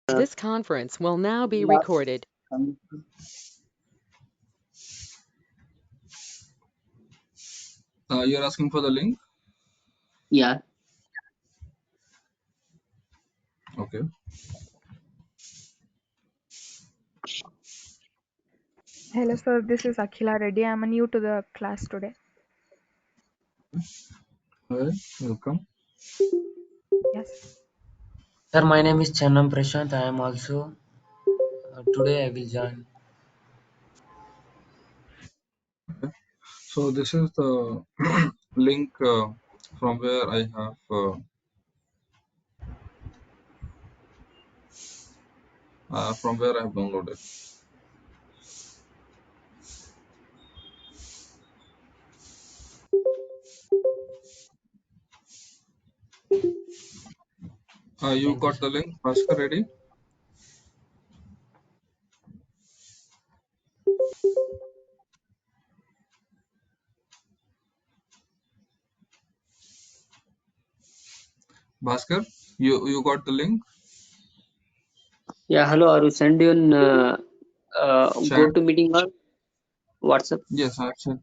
This conference will now be last recorded. You're asking for the link? Yeah. Okay. Hello sir, this is Akhila Reddy. I'm new to the class today. Hi, welcome. Yes. Sir, my name is Channam Prashant. I am also today I will join. So this is the link from where I have downloaded. You Thank you, got sir. the link, Bhaskar, ready? Bhaskar, you got the link? Yeah. Hello. Are you send you an go Chat? to meeting or WhatsApp? Yes, I have sent.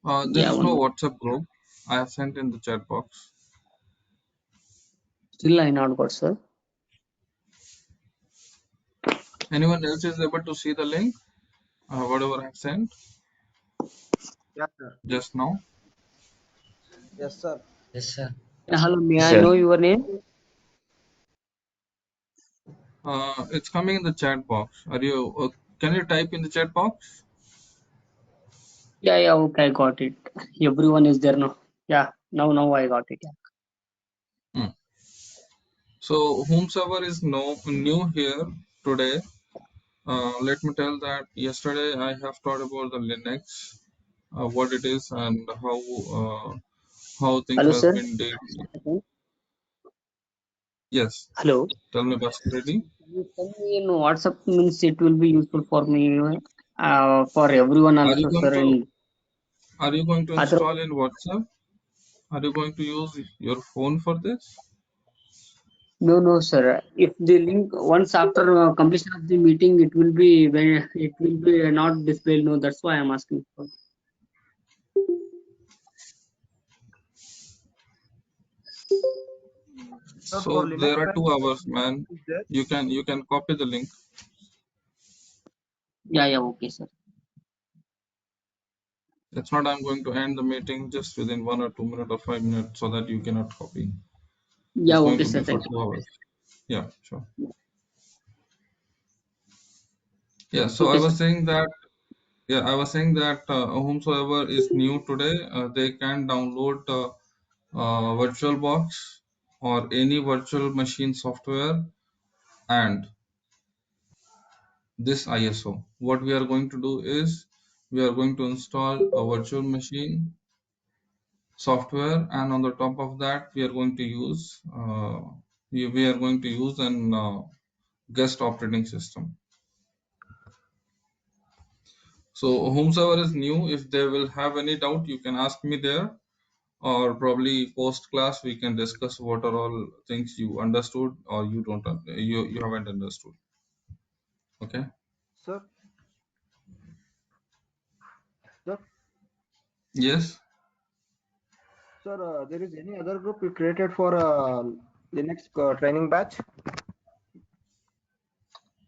There Yeah. is no One. WhatsApp group. I have sent in the chat box. Still I not got, sir. Anyone else is able to see the link? Whatever I have sent Yes, sir. just now. Yes, sir. Yes, sir. Yeah, hello. May Yes, I sir. know your name? It's coming in the chat box. Can you type in the chat box? Yeah. Yeah. Okay. I got it. Everyone is there now. Yeah. Now I got it. Yeah. Hmm. So whomsoever is new here today, let me tell that yesterday I have taught about the Linux, what it is and how things Hello, has sir. been did. Yes, Hello. tell me, Bhaskar Reddy. Can you send me in WhatsApp? Means it will be useful for me. For everyone Are you also, going sir. to And other. install in WhatsApp? Are you going to use your phone for this? No, no, sir. If the link once after completion of the meeting, it will be when it will be not displayed. No, that's why I'm asking for. Sir, for So Linux there are based 2 hours, man. is there? You can copy the link. Yeah, yeah, okay, sir. It's not I'm going to end the meeting just within 1 or 2 minutes or 5 minutes so that you cannot copy. Yeah, It's going okay, to sir. be for Thank you. 2 hours. Yeah, sure. Yeah, so Okay, sir. I was saying that whomsoever is new today, they can download VirtualBox or any virtual machine software and this ISO. What we are going to do is we are going to install a virtual machine software, and on the top of that we are going to use we are going to use an guest operating system. So whomsoever is new, if they will have any doubt, you can ask me there, or probably post class we can discuss what are all things you understood or you don't you haven't understood. Okay. Sir, sir, Yes. sir, there is any other group you created for Linux training batch?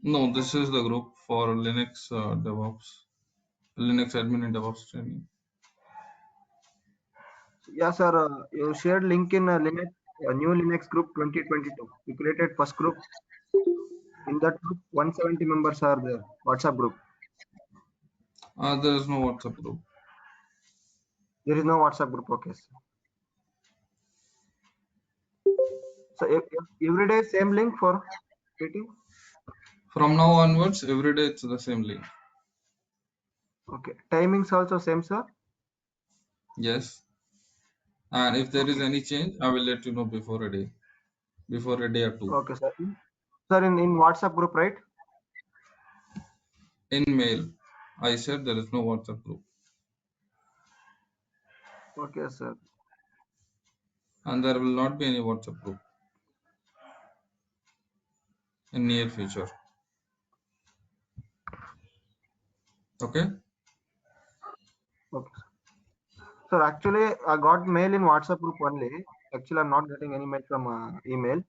No, this is the group for Linux DevOps, Linux admin and DevOps training. Yeah, sir. You shared link in Linux new Linux group 2022. You created first group. In that group, 170 members are there. WhatsApp group. There is no WhatsApp group. There is no WhatsApp group. Okay, sir. So every day same link for meeting. From now onwards, every day it's the same link. Okay. Timings also same, sir. Yes. And if there is Okay. any change, I will let you know before a day or two. Okay, sir. Sir, in WhatsApp group, right? In mail, I said there is no WhatsApp group, Okay, sir. and there will not be any WhatsApp group. in near future. Okay. Okay. Sir, actually, I got mail in WhatsApp group only. Actually, I'm not getting any mail from email.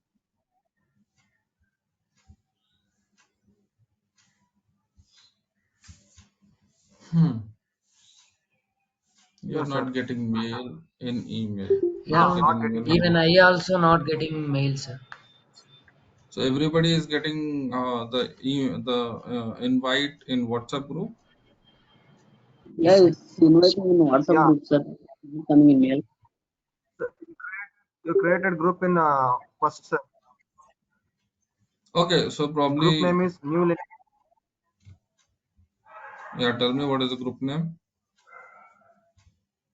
You're Yes, sir. not getting mail in email. No, You're Yeah, I'm not getting getting mail. mail. even I also not getting mail, sir. So everybody is getting the invite in WhatsApp group. Yeah, Yes, sir. it's inviting in WhatsApp Yeah, group, sir. It's coming in mail. you created group in first, sir. Okay, so Group probably, name is yeah, tell me what is the group name.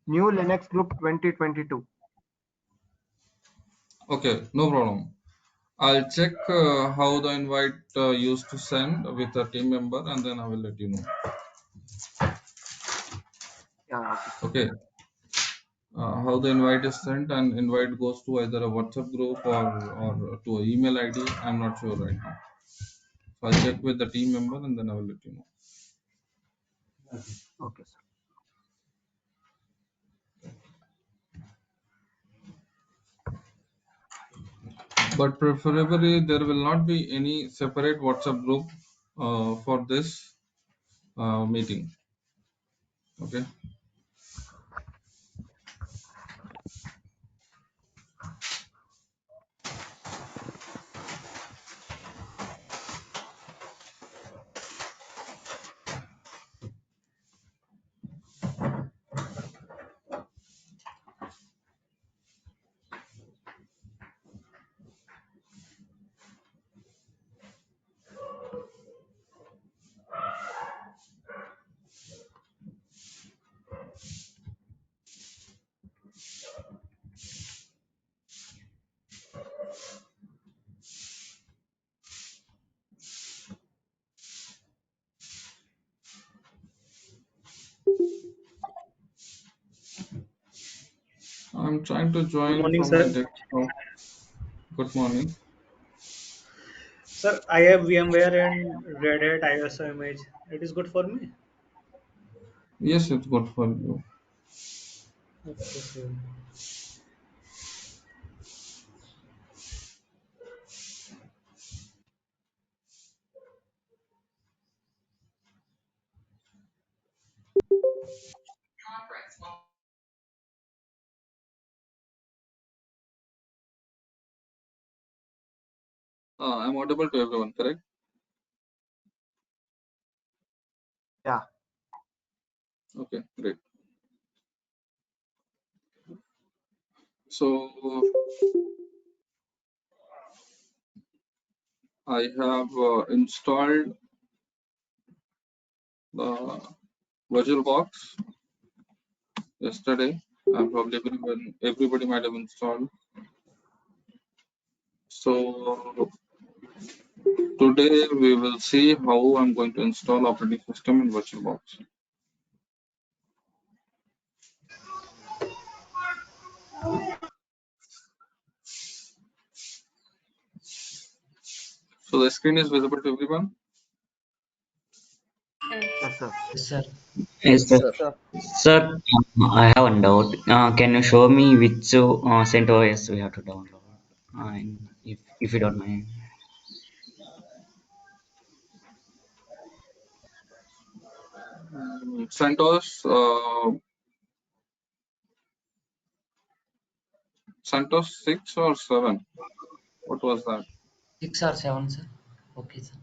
New Linux Group 2022. Okay, no problem. I'll check how the invite used to send with a team member, and then I will let you know. Yeah, okay, sir. Okay, how the invite is sent, and invite goes to either a WhatsApp group or to an email ID. I'm not sure right now. So I'll check with the team member, and then I will let you know. Okay, sir. But preferably there will not be any separate WhatsApp group for this meeting. Okay. I'm trying to Good join morning, from my sir. desktop. Good morning. Sir, I have VMware and Red Hat ISO image. It is good for me. Yes, it's good for you. Okay, sir. I'm audible to everyone, correct? Yeah, Okay, great. So I have installed the VirtualBox yesterday. Probably everybody might have installed. So today we will see how I'm going to install operating system in VirtualBox. So the screen is visible to everyone. yes, sir. Yes, sir. Yes, Yes, sir. sir. Sir, Sir, I have one doubt. Can you show me which CentOS we have to download? If you don't mind. Centos, Centos 6 or 7? What was that? 6 or 7, sir. Okay, sir.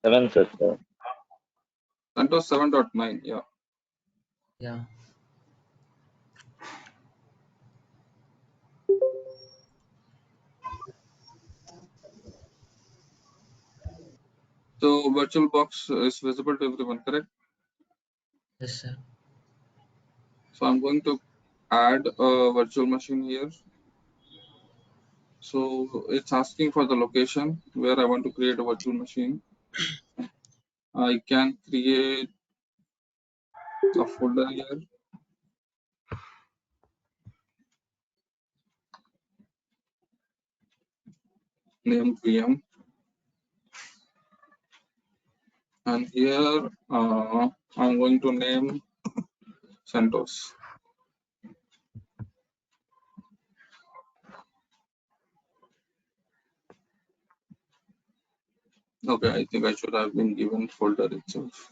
7, sir. Centos 7.9, yeah. Yeah. So VirtualBox is visible to everyone, correct? Yes, sir. So I'm going to add a virtual machine here. So it's asking for the location where I want to create a virtual machine. I can create a folder here. name VM, and here I'm going to name Centos. Okay, I think I should have been given folder itself.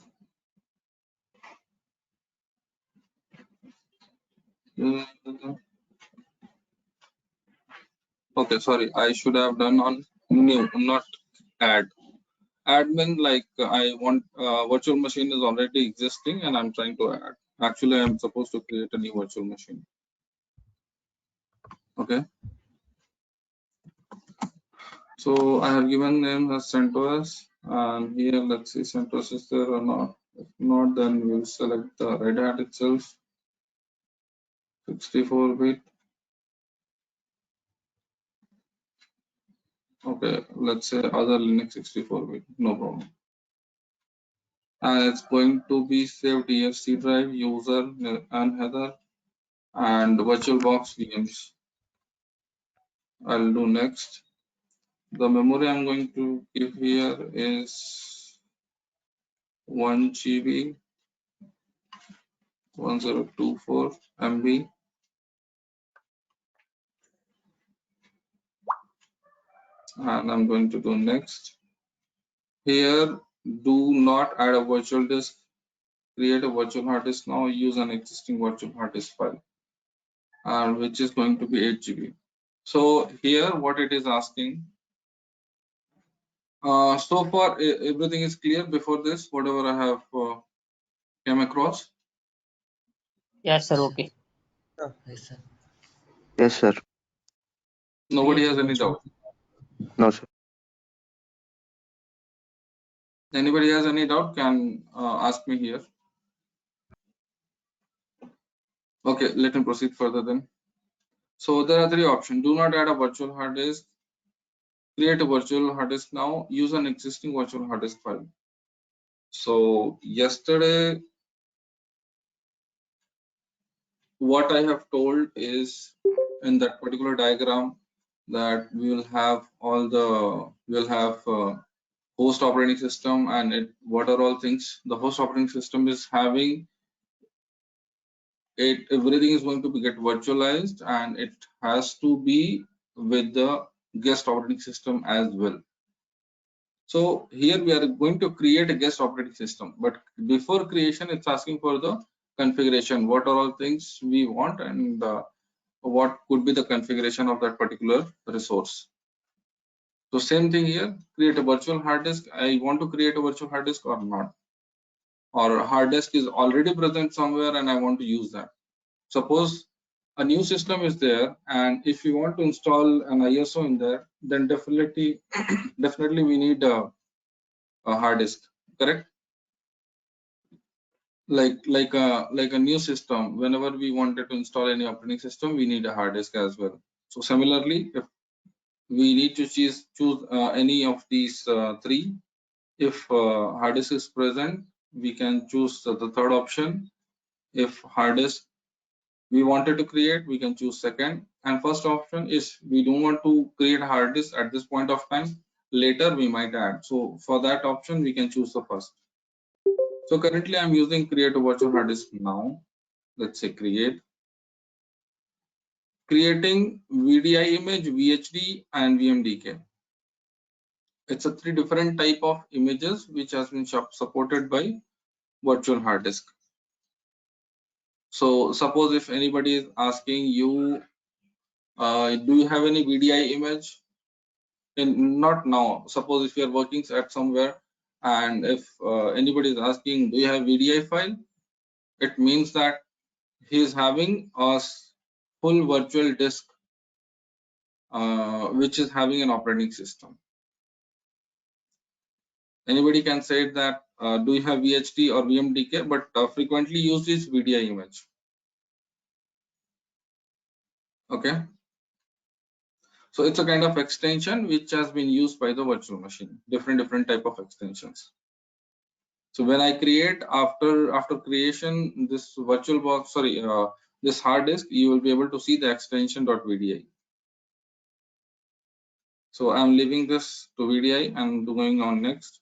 Okay, sorry, I should have done on new, not add. Admin, like I want virtual machine is already existing and I'm trying to add. Actually, I'm supposed to create a new virtual machine. Okay. So I have given name as Centos, and here let's see Centos is there or not. If not, then we'll select the Red Hat itself, 64-bit. Okay, let's say other Linux 64-bit, no problem. And it's going to be saved here, C drive, user, and header, and VirtualBox VMs. I'll do next. The memory I'm going to give here is 1 GB, 1024 MB. And I'm going to do next. Here, do not add a virtual disk. Create a virtual hard disk now. Use an existing virtual hard disk file, and which is going to be 8 GB. So here, what it is asking. So far, everything is clear before this. Whatever I have came across. Yes, sir. Okay. Yes, sir. Yes, sir. Nobody Create has a any virtual. doubt. No, sir. Anybody has any doubt can ask me here. Okay, let me proceed further then. So there are three options. Do not add a virtual hard disk. Create a virtual hard disk now. Use an existing virtual hard disk file. So yesterday, what I have told is in that particular diagram that we will have host operating system, and what are all things. The host operating system is having it. Everything is going to be get virtualized, and it has to be with the guest operating system as well. So here we are going to create a guest operating system, but before creation, it's asking for the configuration. What are all things we want, and what could be the configuration of that particular resource. So same thing here, create a virtual hard disk. I want to create a virtual hard disk or not, or a hard disk is already present somewhere and I want to use that. Suppose a new system is there, and if you want to install an ISO in there, then definitely we need a hard disk, correct? Like a new system, whenever we wanted to install any operating system, we need a hard disk as well. So similarly, if we need to choose any of these three, if hard disk is present, we can choose the third option. If hard disk we wanted to create, we can choose second, and first option is we don't want to create hard disk at this point of time. Later we might add, so for that option we can choose the first. So currently I'm using create a virtual hard disk now. Let's say creating VDI image, VHD, and VMDK. It's a three different type of images which has been supported by virtual hard disk. So suppose if anybody is asking you, do you have any VDI image? Not now. Suppose if you are working at somewhere, and if anybody is asking, do you have VDI file? It means that he is having a full virtual disk which is having an operating system. Anybody can say that do you have VHD or VMDK, but frequently used is VDI image. Okay, so it's a kind of extension which has been used by the virtual machine. Different type of extensions. So when I create after creation this this hard disk, you will be able to see the extension .vdi. So I'm leaving this to VDI and going on next.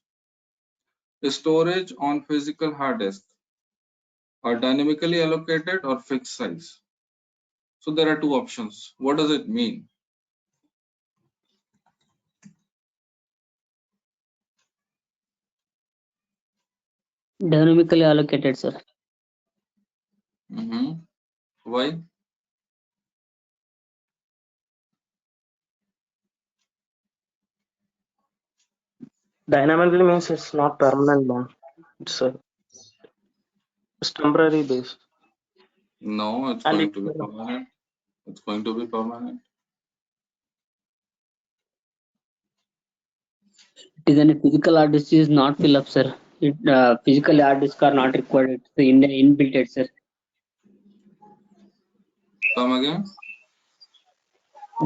Storage on physical hard disk are dynamically allocated or fixed size. So there are two options. What does it mean? Dynamically allocated, sir. Why? Dynamically means it's not permanent one. It's temporary base. No, it's And going to be permanent. It's going to be permanent. It is a physical hard disk is not fill up, sir. Physical hard disk are not required. It's inbuilt, sir. Come again?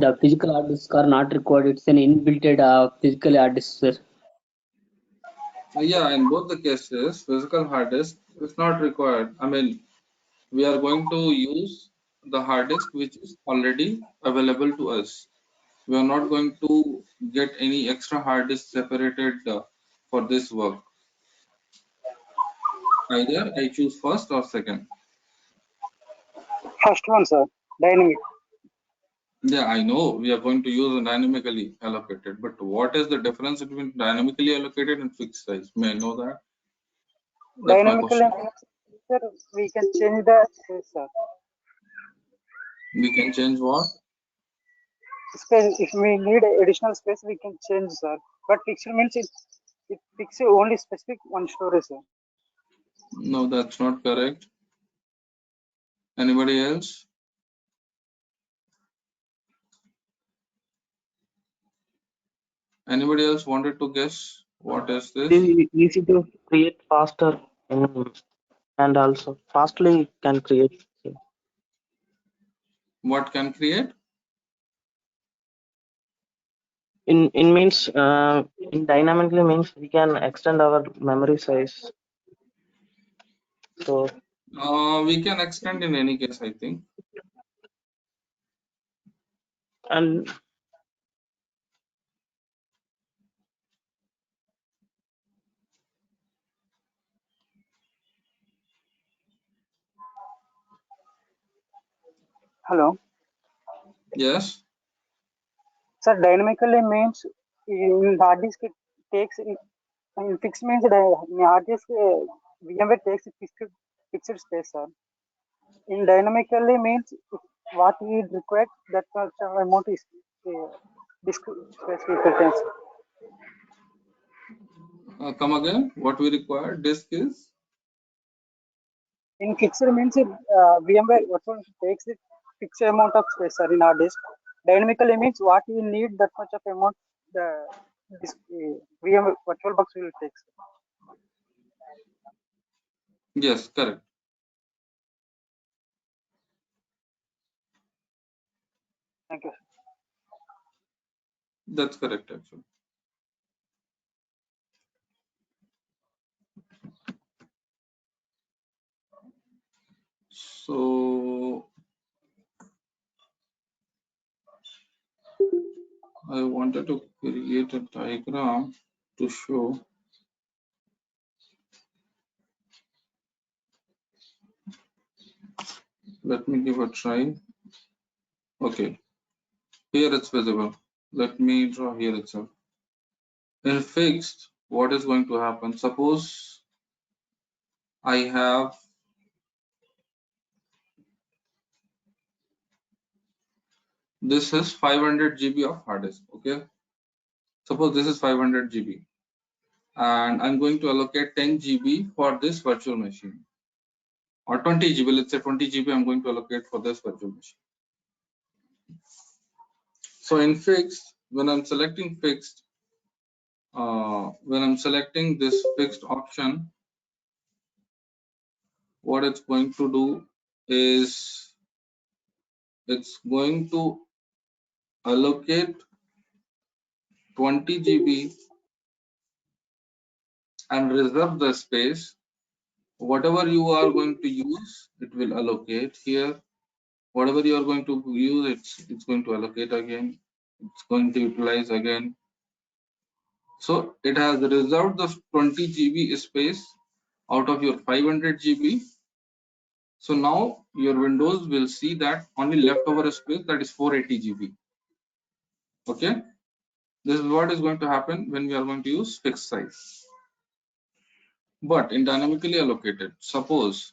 The physical hard disk are not required. It's an inbuilt physical hard disk, sir. Yeah, in both the cases, physical hard disk is not required. I mean, we are going to use the hard disk which is already available to us. We are not going to get any extra hard disk separated for this work. Either I choose first or second. First one, sir. Dynamic. Yeah, I know we are going to use dynamically allocated, but what is the difference between dynamically allocated and fixed size? May I know that? That's my Dynamically, question. sir, we can change the space, sir. We can change what? Space. If we need additional space, we can change, sir. But fixed means it fixes only specific one storage, sir. No, that's not correct. Anybody else? Anybody else wanted to guess what is it this? is easy to create faster, and also fastly can create. What can create? In means in dynamically means we can extend our memory size. So We can extend in any case, I think. and Hello. Yes. Sir, dynamically means in hard disk it takes in fixed means in hard disk VMware takes fixed space, sir. In dynamically means what we require that much amount is disk space we can. Come again. What we require? Disk is? In fixed means VMware virtual takes it fixed amount of space, sir, in our disk. Dynamically means what we need that much of amount the disk, VMware virtual box will take. Yes, correct. Thank you. That's correct, actually. So I wanted to create a diagram to show. Let me give a try. Okay, here it's visible. Let me draw here itself. In fixed, what is going to happen? Suppose I have this is 500 GB of hard disk. Okay, suppose this is 500 GB, and I'm going to allocate 10 GB for this virtual machine, or 20 GB. Let's say 20 GB I'm going to allocate for this virtual machine. So in fixed, when I'm selecting fixed, when I'm selecting this fixed option, what it's going to do is it's going to allocate 20 GB and reserve the space. Whatever you are going to use, it will allocate here. Whatever you are going to use, it's going to allocate again. It's going to utilize again. So it has reserved the 20 GB space out of your 500 GB. So now your Windows will see that only leftover space, that is 480 GB. Okay. This is what is going to happen when we are going to use fixed size. But in dynamically allocated, suppose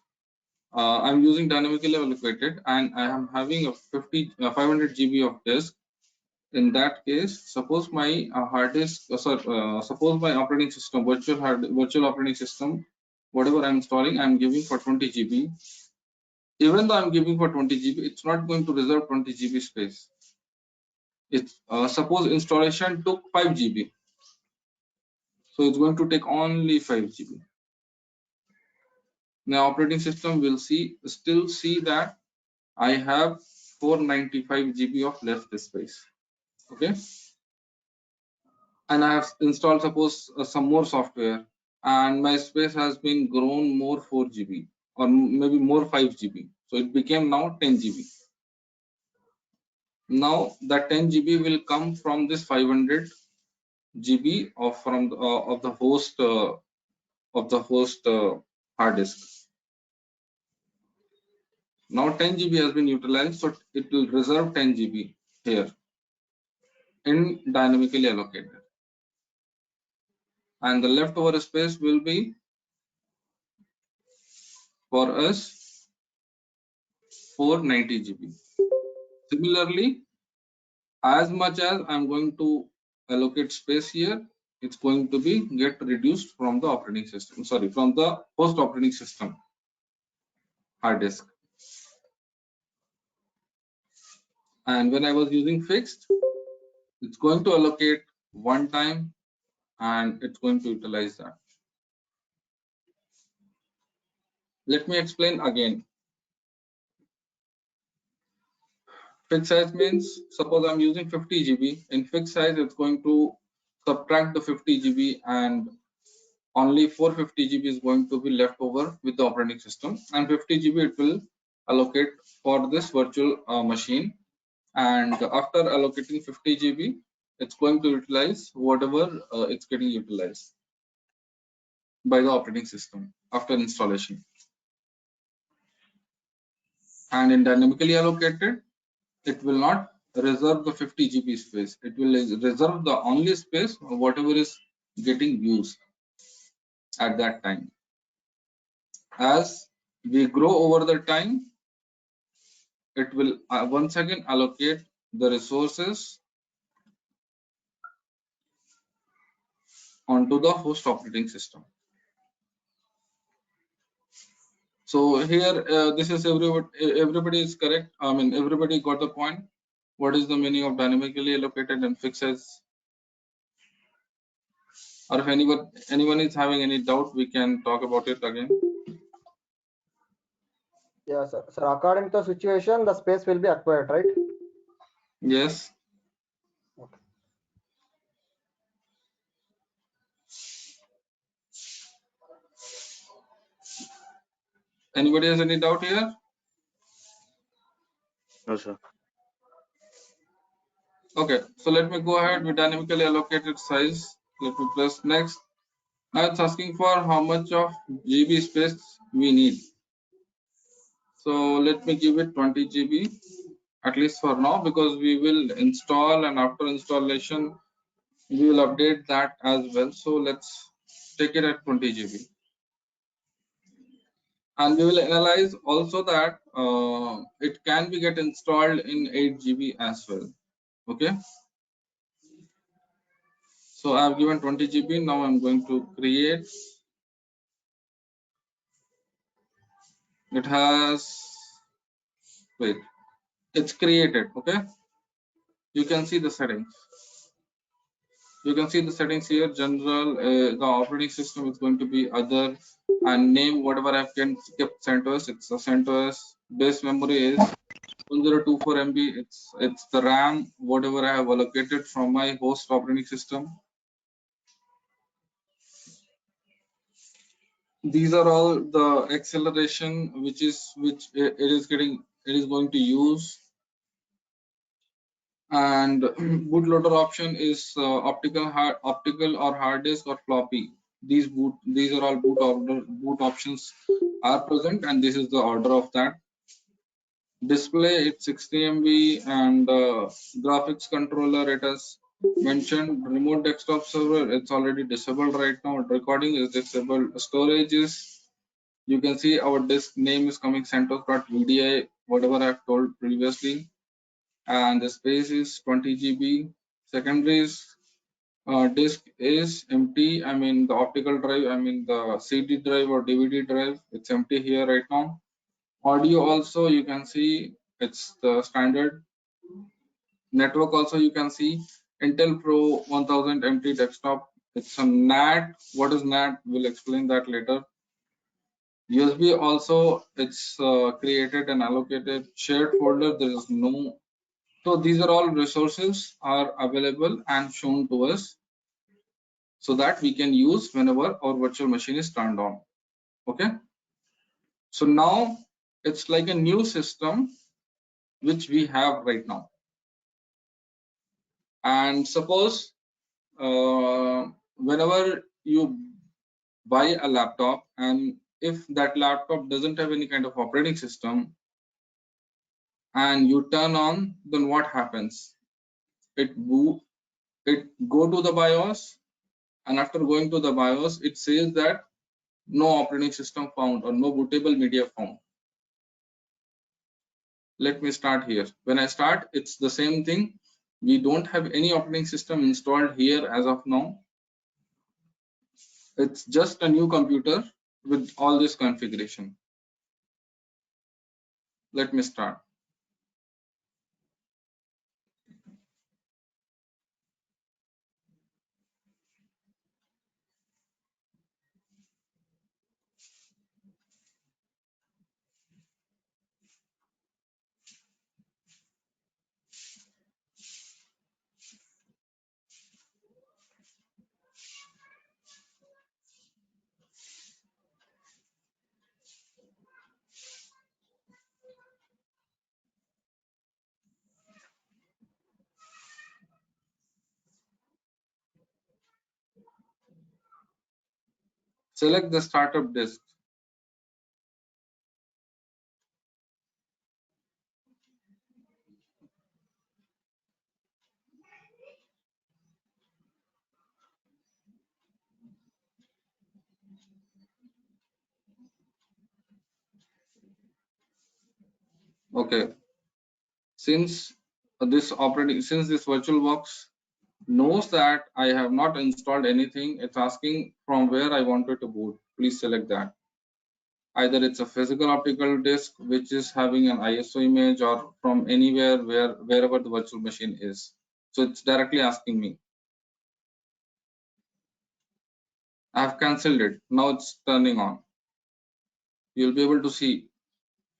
I'm using dynamically allocated and I am having a 500 GB of disk. In that case, suppose my hard disk, suppose my operating system, virtual operating system, whatever I'm installing, I'm giving for 20 GB. Even though I'm giving for 20 GB, it's not going to reserve 20 GB space. It's suppose installation took 5 GB, so it's going to take only 5 GB. Now operating system will still see that I have 495 GB of left space. Okay, and I have installed suppose some more software, and my space has been grown more 4 GB or maybe more 5 GB. So it became now 10 GB. Now that 10 GB will come from this 500 GB of the host hard disk. Now 10 GB has been utilized, so it will reserve 10 GB here in dynamically allocated, and the leftover space will be for us 490 GB. Similarly, as much as I'm going to allocate space here, it's going to be get reduced from the operating system, from the host operating system hard disk. And when I was using fixed, it's going to allocate one time and it's going to utilize that. Let me explain again. Fixed size means, suppose I'm using 50 GB. In fixed size, it's going to subtract the 50 GB and only 450 GB is going to be left over with the operating system, and 50 GB it will allocate for this virtual machine. And after allocating 50 GB, it's going to utilize whatever it's getting utilized by the operating system after installation. And in dynamically allocated, it will not reserve the 50 GB space. It will reserve the only space whatever is getting used at that time. As we grow over the time, it will once again allocate the resources onto the host operating system. So here, this is everybody is correct. I mean, everybody got the point. What is the meaning of dynamically allocated and fixed size? Or if anyone is having any doubt, we can talk about it again. Yeah, sir. Sir, according to the situation, the space will be acquired, right? Yes. Okay. Anybody has any doubt here? No, sir. Okay, so let me go ahead with dynamically allocated size. Let me press next. Now it's asking for how much of GB space we need. So let me give it 20 GB, at least for now, because we will install, and after installation we will update that as well. So let's take it at 20 GB. And we will analyze also that it can be get installed in 8 GB as well. Okay. So I have given 20 GB. Now I'm going to create. It has, wait, it's created. Okay. You can see the settings. You can see the settings here. General, the operating system is going to be other, and name whatever I've kept Centos. It's a Centos. Base memory is 1024 MB. It's the RAM whatever I have allocated from my host operating system. These are all the acceleration which it is going to use, And bootloader option is optical or hard disk or floppy. These are all boot options are present, and this is the order of that. Display, it's 60 MB, and graphics controller, it has mentioned remote desktop server, it's already disabled right now. Recording is disabled. Storage is, you can see our disk name is coming Centos.vdi, whatever I've told previously, and the space is 20 GB. Secondaries disk is empty. I mean the optical drive, I mean the CD drive or DVD drive, it's empty here right now. Audio also, you can see it's the standard. Network also, you can see Intel Pro 1000 empty desktop. It's a NAT. What is NAT? We'll explain that later. USB also, it's created and allocated. Shared folder, there is no. So these are all resources are available and shown to us so that we can use whenever our virtual machine is turned on. Okay. So now it's like a new system which we have right now. And suppose whenever you buy a laptop, and if that laptop doesn't have any kind of operating system and you turn on, then what happens? It go to the BIOS, and after going to the BIOS, it says that no operating system found or no bootable media found. Let me start here. When I start, it's the same thing. We don't have any operating system installed here as of now. It's just a new computer with all this configuration. Let me start. Select the startup disk. Okay. Since this VirtualBox knows that I have not installed anything, it's asking from where I wanted to boot. Please select that. Either it's a physical optical disk which is having an ISO image, or from anywhere wherever the virtual machine is. So it's directly asking me. I have cancelled it. Now it's turning on. You'll be able to see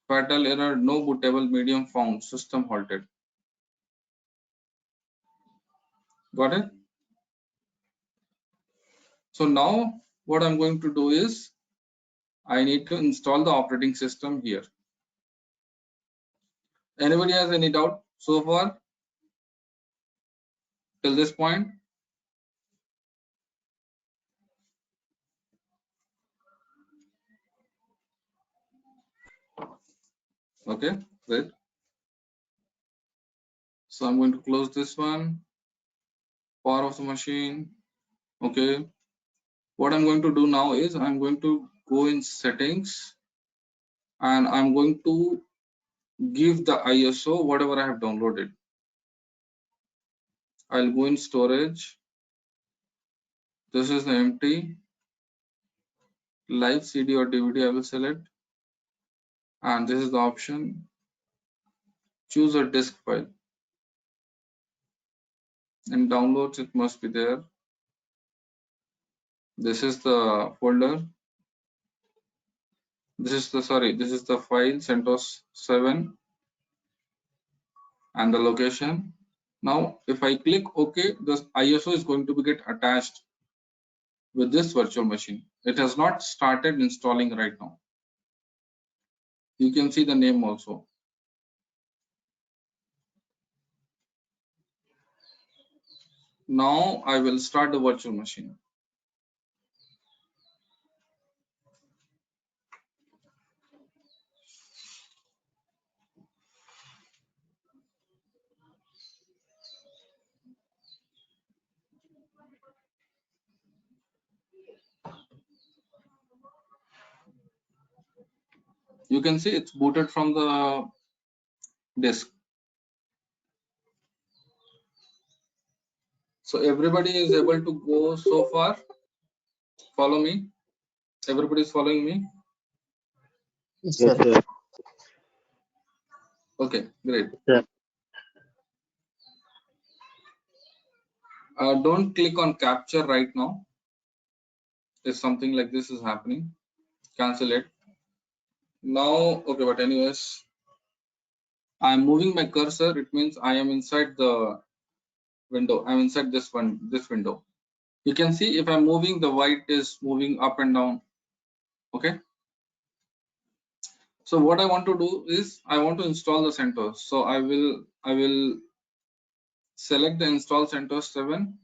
fatal error, no bootable medium found, system halted. Got it? So now what I'm going to do is I need to install the operating system here. Anybody has any doubt so far till this point? Okay, great. So I'm going to close this one. Power of the machine. Okay. What I'm going to do now is I'm going to go in settings, and I'm going to give the ISO whatever I have downloaded. I'll go in storage. This is the empty. Live CD or DVD I will select, and this is the option. Choose a disk file. In downloads it must be there. This is the folder. This is the file Centos 7 and the location. Now if I click OK, the ISO is going to get attached with this virtual machine. It has not started installing right now. You can see the name also. Now I will start the virtual machine. You can see it's booted from the disk. So everybody is able to go so far. Follow me. Everybody is following me. Yes, Yes, sir. sir. Okay, great. Sir. Don't click on capture right now. If something like this is happening, cancel it. Now, okay, but anyways, I'm moving my cursor. It means I am inside the window. I'm inside this window. You can see if I'm moving, the white is moving up and down. Okay. So what I want to do is I want to install the CentOS. So I will select the install CentOS 7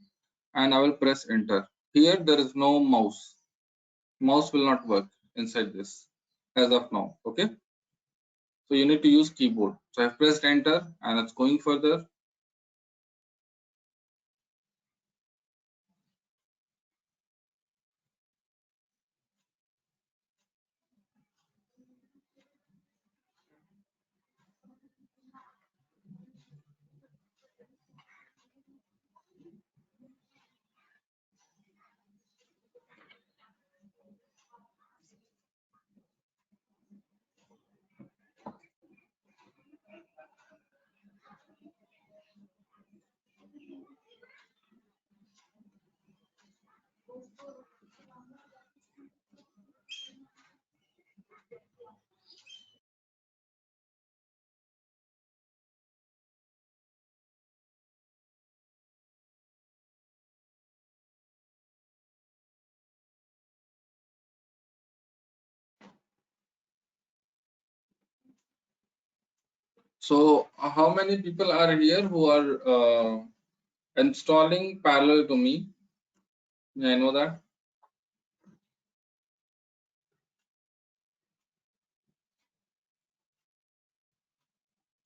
and I will press enter. Here there is no mouse. Mouse will not work inside this as of now. Okay. So you need to use keyboard. So I've pressed enter and it's going further. So how many people are here who are installing parallel to me? May I know that?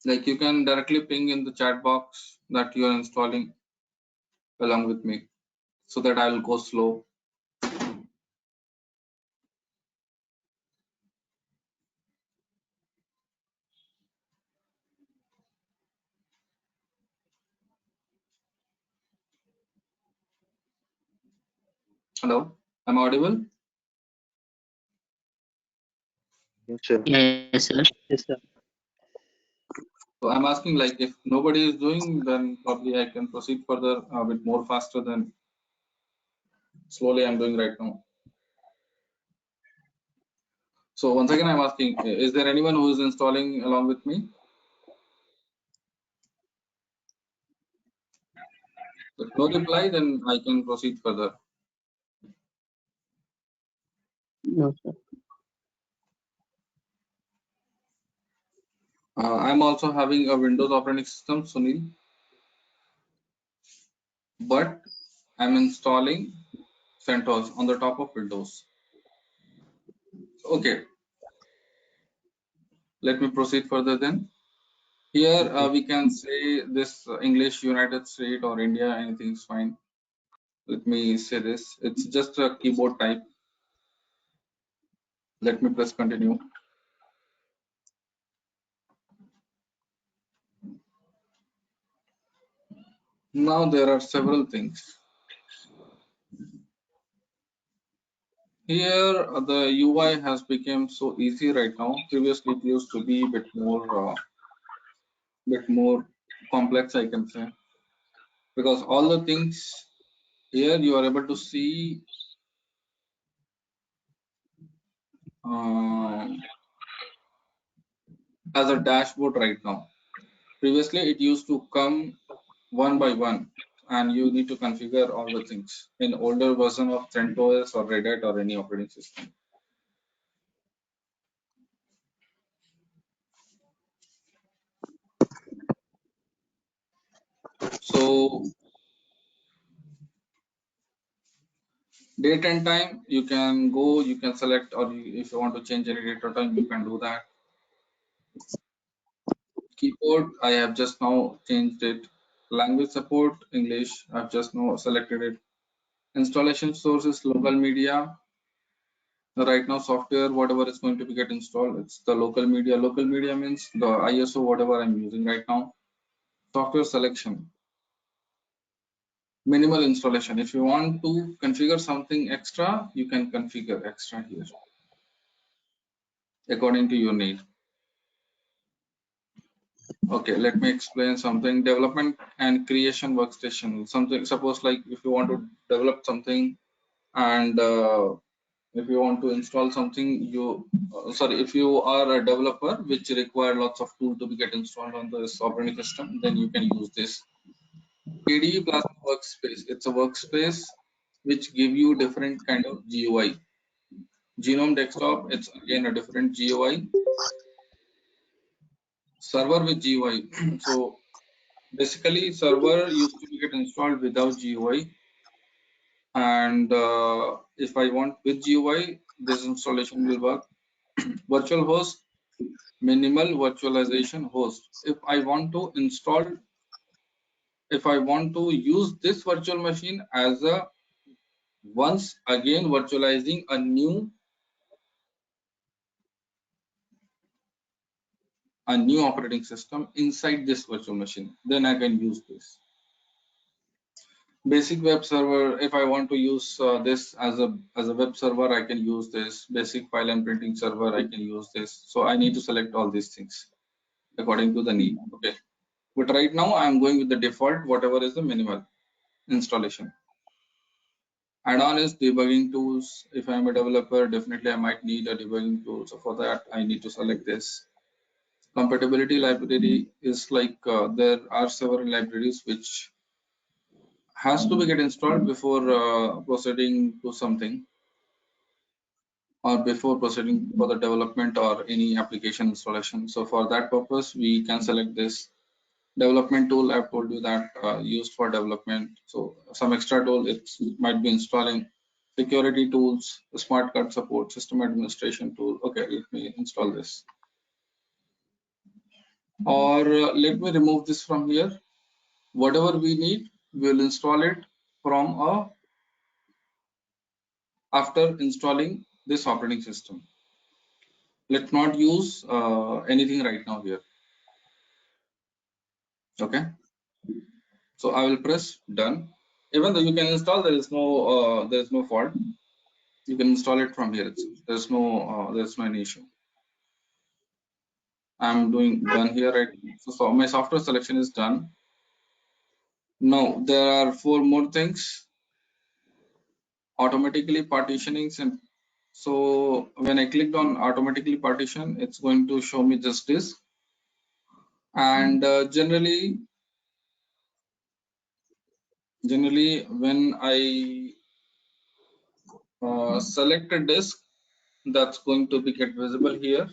Like you can directly ping in the chat box that you are installing along with me so that I will go slow. Hello, am I audible? Yes, sir. Yes, sir. Yes, sir. So I'm asking like if nobody is doing, then probably I can proceed further a bit more faster than slowly I'm doing right now. So once again, I'm asking, is there anyone who is installing along with me? If no reply, then I can proceed further. No, sir. I'm also having a Windows operating system, Sunil, but I'm installing CentOS on the top of Windows. Okay, let me proceed further then. Here we can say this English, United States or India, anything is fine. Let me say this. It's just a keyboard type. Let me press continue. Now there are several things. Here the UI has become so easy right now. Previously it used to be a bit more complex, I can say, because all the things here you are able to see uh, as a dashboard right now. Previously it used to come one by one and you need to configure all the things in older version of CentOS or Red Hat or any operating system. So Date and time, you can go, you can select, or if you want to change any date or time, you can do that. Keyboard, I have just now changed it. Language support, English, I've just now selected it. Installation sources, local media. Right now, software, whatever is going to be get installed, it's the local media. Local media means the ISO, whatever I'm using right now. Software selection. Minimal installation. If you want to configure something extra, you can configure extra here according to your need. Okay, let me explain something. Development and creation workstation. Something, suppose like if you want to develop something and if you want to install something, you sorry, if you are a developer which require lots of tools to be get installed on this operating system, then you can use this KDE Plasma workspace. It's a workspace which give you different kind of GUI. Genome desktop, it's again a different GUI. Server with GUI. So basically, server used to get installed without GUI, and if I want with GUI, this installation will work. Virtual host, minimal virtualization host. If I want to install, if I want to use this virtual machine as a once again virtualizing a new operating system inside this virtual machine, then I can use this. Basic web server, if I want to use this as a web server, I can use this. Basic file and printing server, I can use this. So I need to select all these things according to the need. Okay, but right now I'm going with the default, whatever is the minimal installation. Add-on is debugging tools. If I'm a developer, definitely I might need a debugging tool. So for that, I need to select this. Compatibility library is like there are several libraries which has to be get installed before proceeding to something, or before proceeding for the development or any application installation. So for that purpose, we can select this development tool. I've told you that used for development. So some extra tool, it might be installing security tools, smart card support, system administration tool. Okay, let me install this. Or let me remove this from here. Whatever we need, we'll install it from after installing this operating system. Let's not use anything right now here. Okay. So I will press done. Even though you can install, there is no fault. You can install it from here itself. There's no any issue. I'm doing done here right now. So my software selection is done. Now there are 4 more things. Automatically partitioning. And so when I clicked on automatically partition, it's going to show me this disk. And generally when I select a disk, that's going to be get visible here.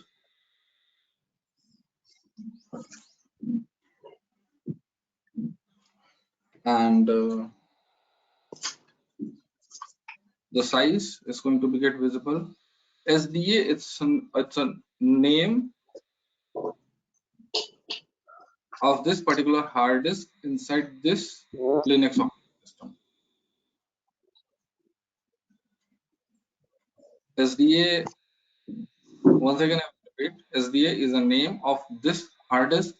And the size is going to be get visible. SDA, it's a name of this particular hard disk inside this Linux operating system. SDA, once again I repeat, SDA is a name of this hard disk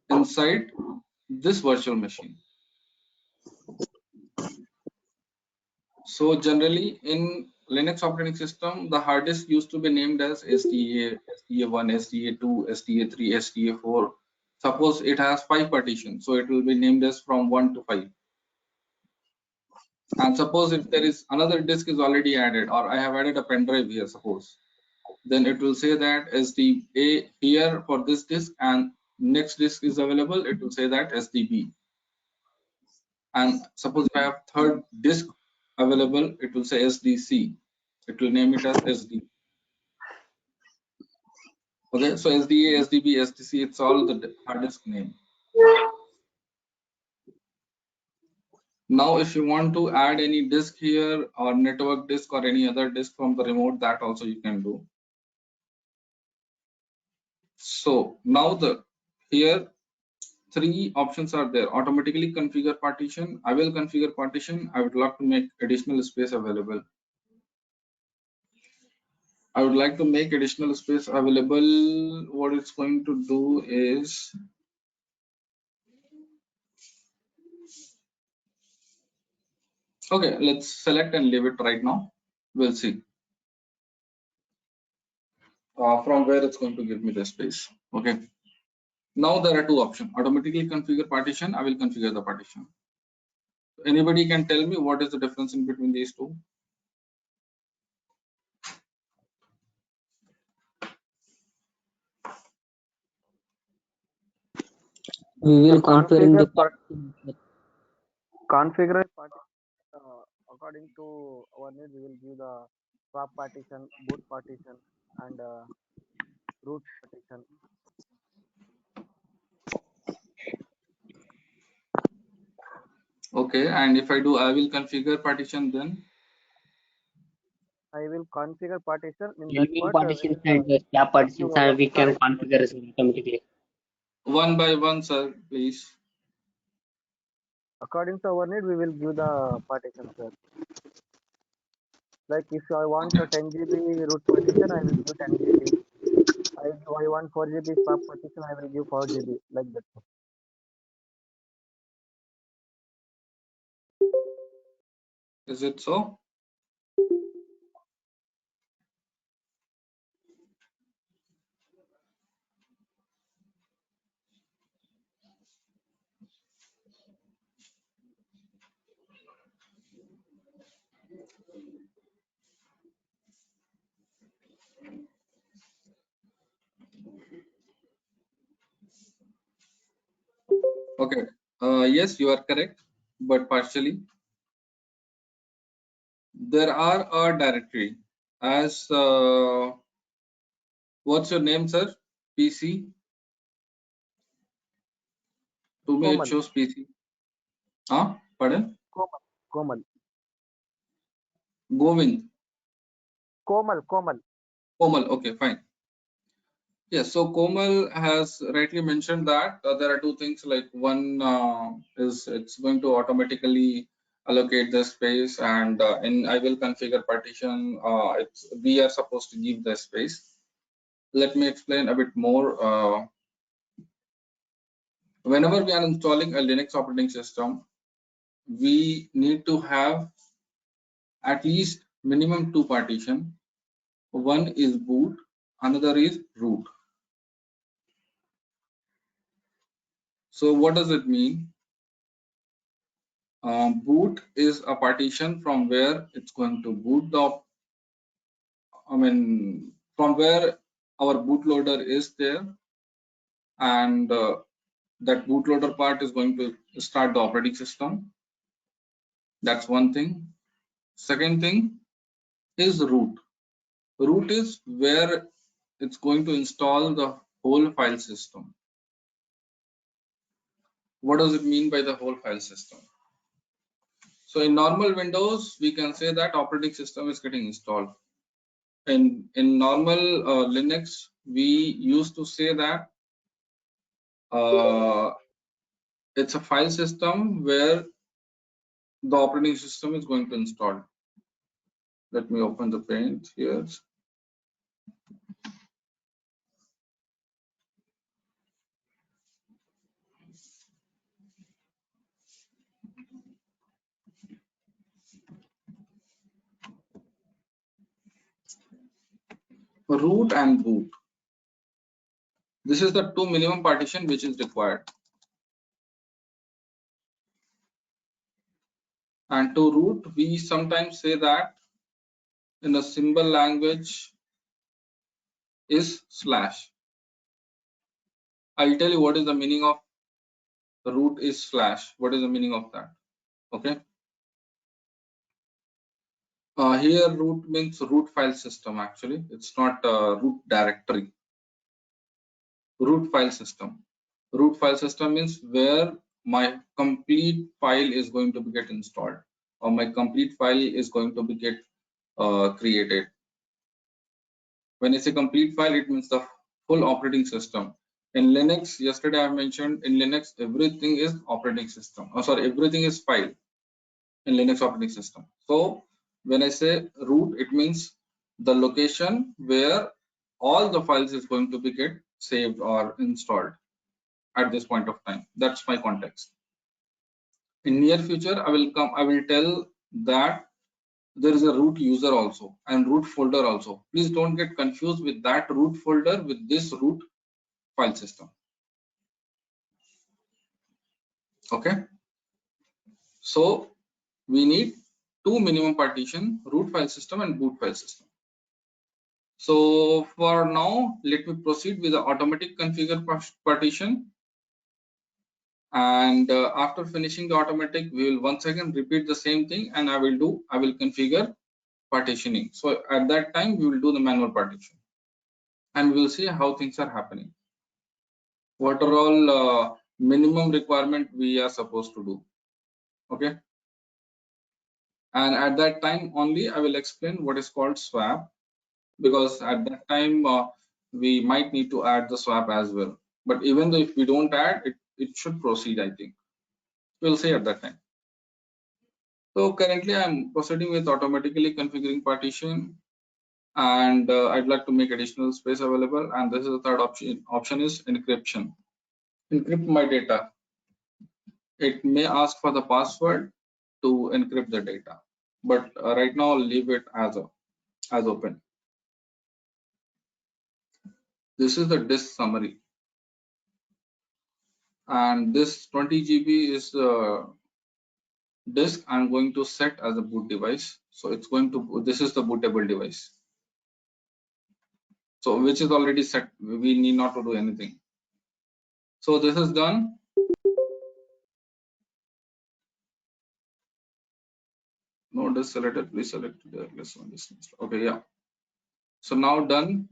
inside this virtual machine. So generally in Linux operating system, the hard disk used to be named as SDA, SDA1, SDA2, SDA3, SDA4. Suppose it has 5 partitions, so it will be named as from 1 to 5. And suppose if there is another disk is already added, or I have added a pen drive here, suppose, then it will say that SDA here for this disk, and next disk is available, it will say that SDB. And suppose if I have third disk available, it will say SDC. It will name it as SD. Okay, so SDA, SDB, SDC, it's all the hard disk name. Now, if you want to add any disk here or network disk or any other disk from the remote, that also you can do. So now here 3 options are there. Automatically configure partition. I will configure partition. I would like to make additional space available. I would like to make additional space available. What it's going to do is, okay, let's select and leave it right now. We'll see from where it's going to give me the space. Okay. Now there are 2 options. Automatically configure partition. I will configure the partition. Anybody can tell me what is the difference in between these 2? We will configure the configure partition according to our need. We will give the swap partition, boot partition, and root partition. Okay, and if I do, I will configure partition, then I will configure partition in that living part. partitions and swap partitions are we can configure automatically. one by one, sir, please. According to our need, we will give the partition, sir. Like if I want Okay. a 10 GB root partition, I will give 10 GB. If I want 4 GB swap partition, I will give 4 GB, like that. Is it so? Okay. Yes, you are correct, but partially. There are a directory as what's your name, sir? PC. To me, it Komal, shows PC. Huh? Pardon? Komal, Govind. Komal. Komal. Okay, fine. Yes, so Komal has rightly mentioned that there are 2 things, like one is it's going to automatically allocate the space, and in I will configure partition, we are supposed to give the space. Let me explain a bit more. Whenever we are installing a Linux operating system, we need to have at least minimum 2 partition. One is boot, another is root. So what does it mean? Boot is a partition from where it's going to boot from where our bootloader is there, and that bootloader part is going to start the operating system. That's one thing. Second thing is root. Root is where it's going to install the whole file system. What does it mean by the whole file system? So in normal Windows, we can say that operating system is getting installed. In normal Linux, we used to say that it's a file system where the operating system is going to install. Let me open the paint here. Root and boot. This is the 2 minimum partition which is required. And to root, we sometimes say that in a symbol language is slash. I'll tell you what is the meaning of root is slash. What is the meaning of that? Okay. Here root means root file system. Actually, it's not root directory. Root file system. Root file system means where my complete file is going to be get installed, or my complete file is going to be get created. When I say complete file, it means the full operating system. In Linux, yesterday I mentioned in Linux everything is operating system. Oh, sorry, everything is file in Linux operating system. So when I say root, it means the location where all the files is going to be get saved or installed at this point of time. That's my context. In near future, I will tell that there is a root user also and root folder also. Please don't get confused with that root folder with this root file system. Okay. So we need two minimum partition, root file system and boot file system. So for now, let me proceed with the automatic configure partition. And after finishing the automatic, we will once again repeat the same thing, and I will configure partitioning. So at that time, we will do the manual partition, and we will see how things are happening. What are all minimum requirement we are supposed to do? Okay. And at that time only, I will explain what is called swap, because at that time we might need to add the swap as well. But even though if we don't add it, it should proceed. I think we'll see at that time. So currently I'm proceeding with automatically configuring partition, and I'd like to make additional space available. And this is the third option. Option is encryption. Encrypt my data. It may ask for the password to encrypt the data, but right now I'll leave it as open. This is the disk summary, and this 20 GB is disk I'm going to set as a boot device. So it's going to, this is the bootable device. So which is already set, we need not to do anything. So this is done. No disk selected, please select the list one distance. Okay, yeah. So now done.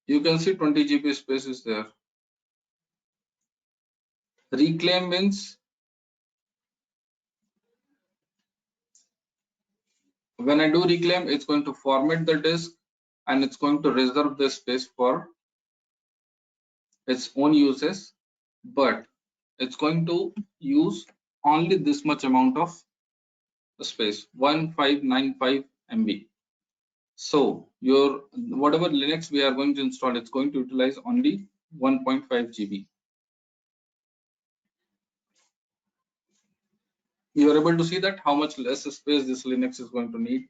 You can see 20 GB space is there. Reclaim means when I do reclaim, it's going to format the disk and it's going to reserve the space for its own uses, but it's going to use only this much amount of space, 1595 MB. So your whatever Linux we are going to install, it's going to utilize only 1.5 GB. You are able to see that how much less space this Linux is going to need.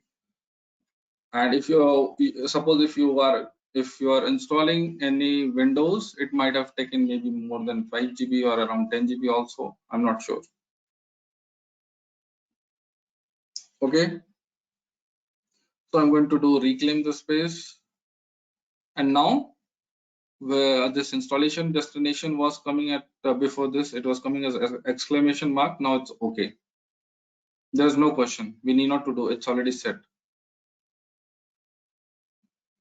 And if you suppose if you are installing any Windows, it might have taken maybe more than 5 GB or around 10 GB also. I'm not sure. Okay. So I'm going to do reclaim the space. And now where this installation destination was coming at before this, it was coming as exclamation mark. Now it's okay. There's no question. We need not to do. It's already set.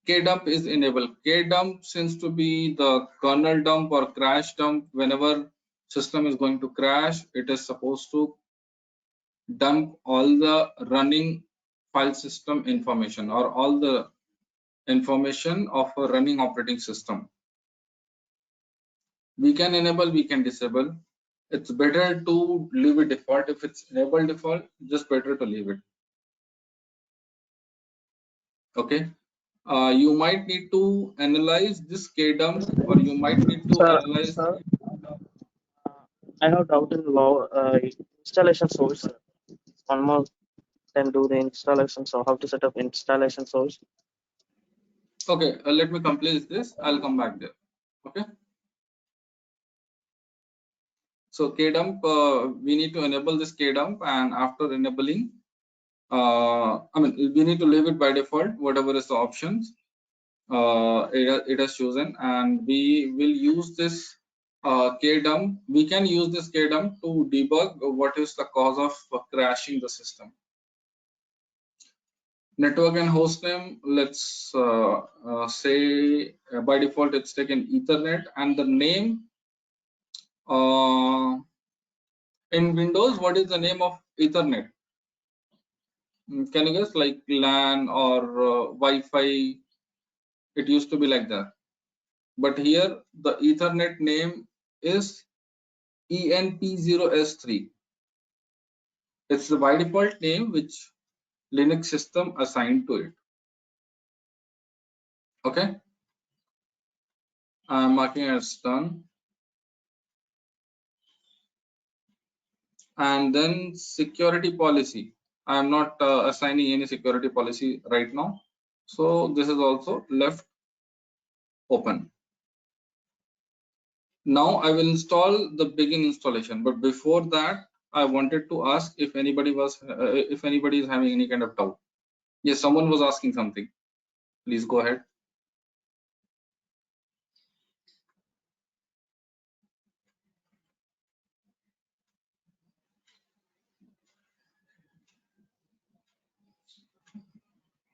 Kdump is enabled. Kdump seems to be the kernel dump or crash dump. Whenever system is going to crash, it is supposed to dump all the running file system information or all the information of a running operating system. We can enable, we can disable. It's better to leave it default. If it's enabled default, just better to leave it. Okay. You might need to analyze this kdump, or you might need to analyze. Sir, I have doubt in installation source. One more can do the installation. So how to set up installation source? Okay, let me complete this. I'll come back there. Okay. So kdump, we need to enable this kdump, and after enabling, we need to leave it by default, whatever is the options it has chosen, and we will use this kdump. We can use this kdump to debug what is the cause of crashing the system. Network and hostname, let's say by default it's taken Ethernet, and the name In Windows, what is the name of Ethernet? Can you guess? Like LAN or Wi-Fi? It used to be like that. But here the Ethernet name is ENP0S3. It's the by default name which Linux system assigned to it. Okay, I'm marking as done. And then security policy. I am not assigning any security policy right now. So this is also left open. Now I will install the begin installation. But before that, I wanted to ask if anybody is having any kind of doubt. Yes, someone was asking something. Please go ahead.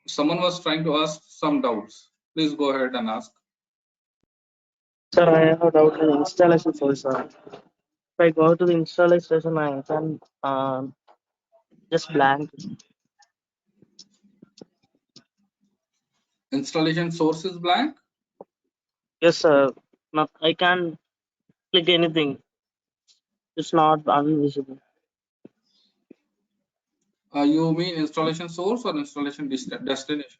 Someone was trying to ask some doubts. Please go ahead and ask. Sir, I have a doubt in installation source. If I go to the installation, I can just blank. Installation source is blank. Yes, sir. Not, I can't click anything. It's not unvisible. You mean installation source or installation destination?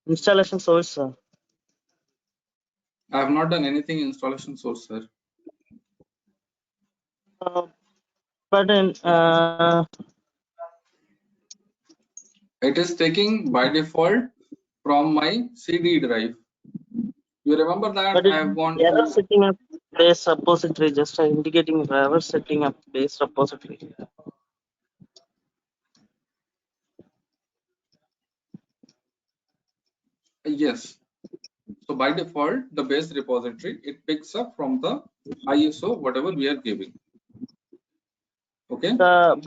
Installation source, sir. I have not done anything in installation source, sir. But in it is taking by default from my CD drive. You remember that but I have gone error to setting up base repository, just indicating error setting up base repository. yes. So by default, the base repository, it picks up from the ISO whatever we are giving. Okay. But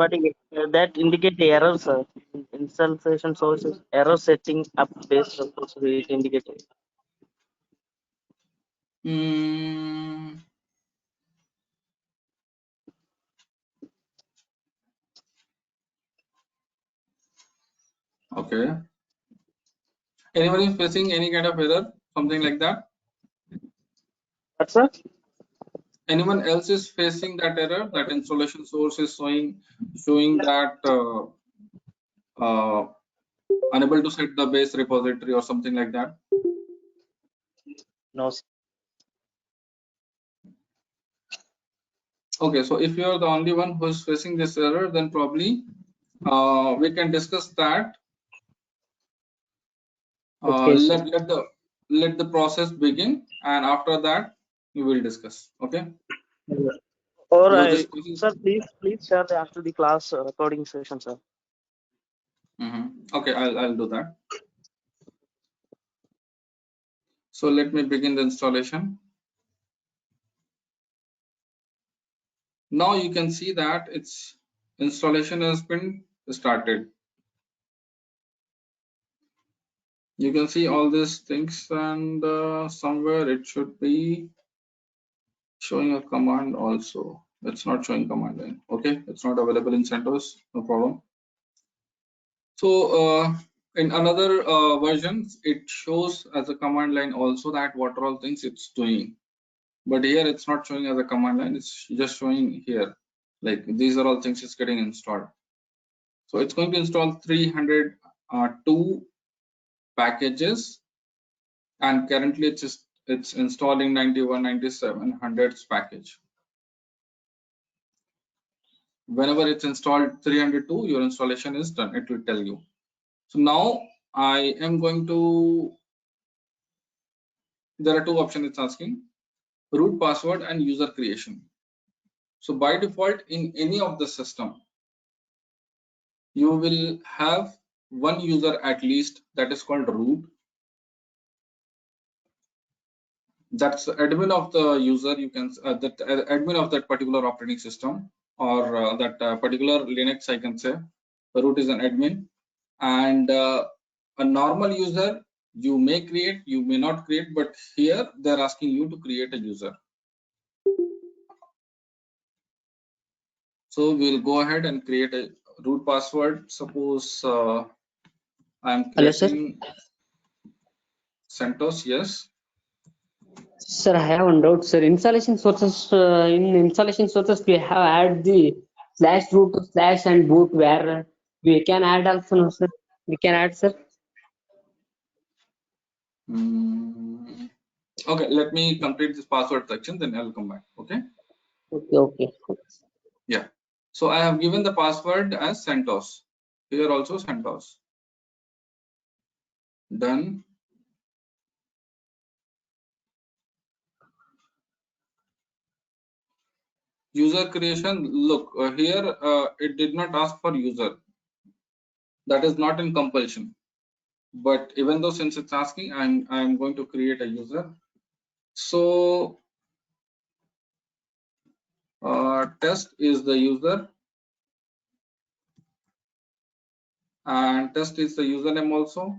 that indicate the error, sir. Installation sources error setting up base repository it indicated. Okay. Anyone is facing any kind of error, something like that? What, sir? Anyone else is facing that error, that installation source is showing that unable to set the base repository or something like that? No, sir. Okay, so if you are the only one who is facing this error, then probably we can discuss that. Okay, let the process begin, and after that we will discuss. Okay. Or Because this process. sir, please share the after the class recording session, sir. Okay, I'll do that. So let me begin the installation. Now you can see that its installation has been started. You can see all these things, and somewhere it should be showing a command also. It's not showing command line. Okay, it's not available in Centos, no problem. So in another versions, it shows as a command line also that what are all things it's doing. But here it's not showing as a command line, it's just showing here. Like these are all things it's getting installed. So it's going to install 302 packages, and currently it's installing 91, 97, 100s package. Whenever it's installed 302, your installation is done, it will tell you. So now I am going to, there are two options it's asking, root password and user creation. So by default, in any of the system, you will have one user at least, that is called root. That's the admin of the user. You can that admin of that particular operating system, or that particular Linux, I can say root is an admin. And a normal user, you may create, you may not create, but here they're asking you to create a user. So we'll go ahead and create a root password. Suppose I'm Hello, sir. creating Centos. Yes. Sir, I have one doubt, sir. Installation sources, in installation sources, we have add the slash root slash and boot where we can add also, no, sir. We can add, sir. Okay, let me complete this password section, then I'll come back. Okay. Okay. Yeah. So I have given the password as Centos. Here also Centos. Done. User creation. Look here. It did not ask for user. That is not in compulsion. But even though since it's asking, I'm going to create a user. So test is the user, and test is the username also.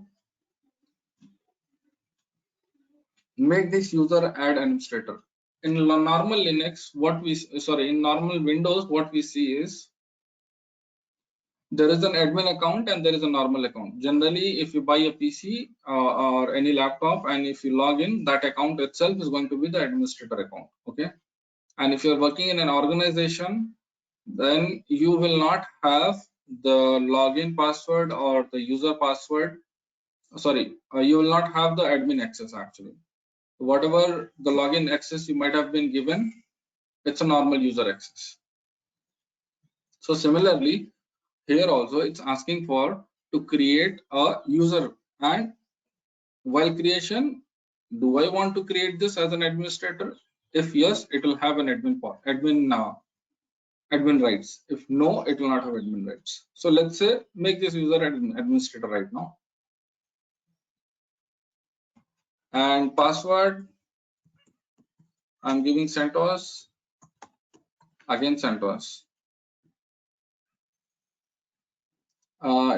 Make this user add administrator. In normal Linux, in normal Windows, what we see is there is an admin account and there is a normal account. Generally, if you buy a PC or any laptop and if you log in, that account itself is going to be the administrator account. Okay. And if you're working in an organization, then you will not have the login password or the user password. You will not have the admin access actually. Whatever the login access you might have been given, it's a normal user access. So similarly, here also it's asking for to create a user, and while creation, do I want to create this as an administrator? If yes, it will have an admin rights. If no, it will not have admin rights. So let's say make this user an administrator right now. And password, I'm giving Centos, again Centos.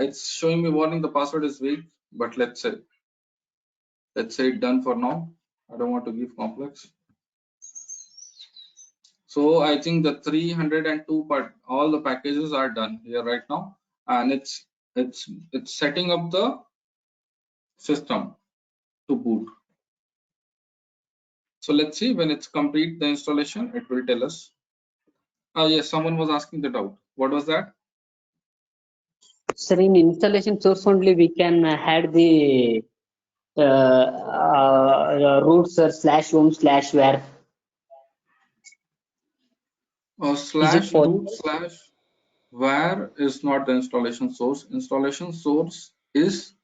It's showing me warning the password is weak, but let's say done for now. I don't want to give complex. So I think the 302 but all the packages are done here right now, and it's setting up the system to boot. So let's see when it's complete the installation, it will tell us. Yes, someone was asking the doubt. What was that? Sir, in installation source only we can add the root, sir, slash home slash where. Slash root slash where is not the installation source. Installation source is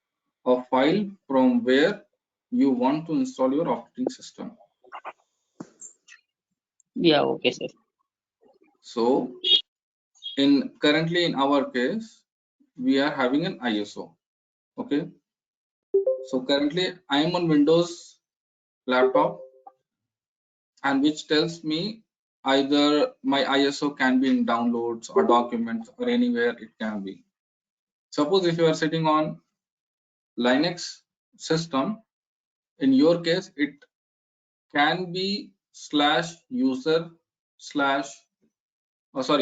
a file from where you want to install your operating system. Yeah, okay, sir. So currently in our case, we are having an ISO. Okay. So currently I am on Windows laptop, and which tells me either my ISO can be in downloads or documents or anywhere it can be. Suppose if you are sitting on Linux system, in your case it can be slash user slash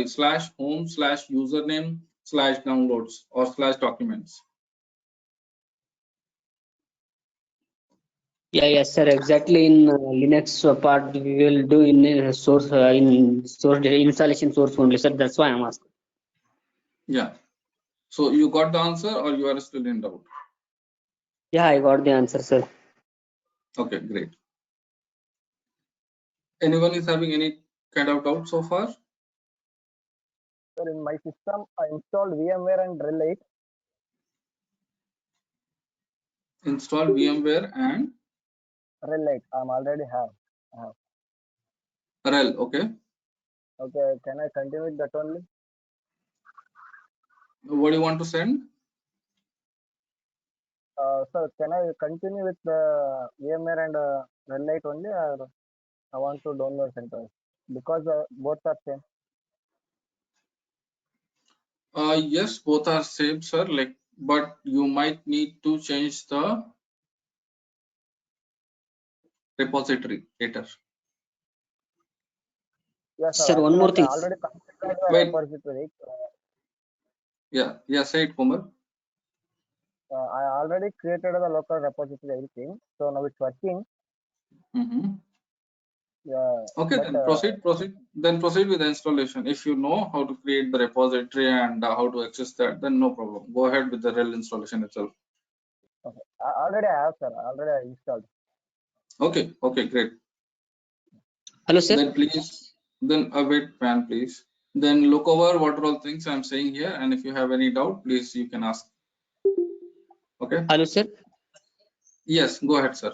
slash home slash username slash downloads or slash documents. Yeah, yes, sir. Exactly. In Linux part, we will do in source installation source only, sir. That's why I'm asking. Yeah. So you got the answer, or you are still in doubt? Yeah, I got the answer, sir. Okay, great. Anyone is having any kind of doubt so far? Sir, in my system, I installed VMware and rhel 8. Install VMware and rhel 8. I'm already have. rhel. Okay. Okay, can I continue with that only? What do you want to send? Sir, can I continue with the VMware and rhel 8 only, or I want to download Centos? Because both are same. Yes, both are same, sir. But you might need to change the repository later. Yes, sir. Sir, one Actually, more I thing. already connected Wait. repository. Yeah, say it, Kumar. I already created the local repository, everything. So now it's working. Yeah. Okay, but, then proceed. Then proceed with the installation. If you know how to create the repository and how to access that, then no problem. Go ahead with the rhel installation itself. Okay. Already I have, sir. Already I installed. Okay, great. Hello, sir. Then please, wait, man, please. Then look over what are all things I'm saying here, and if you have any doubt, please you can ask. Okay. Hello, sir. Yes, go ahead, sir.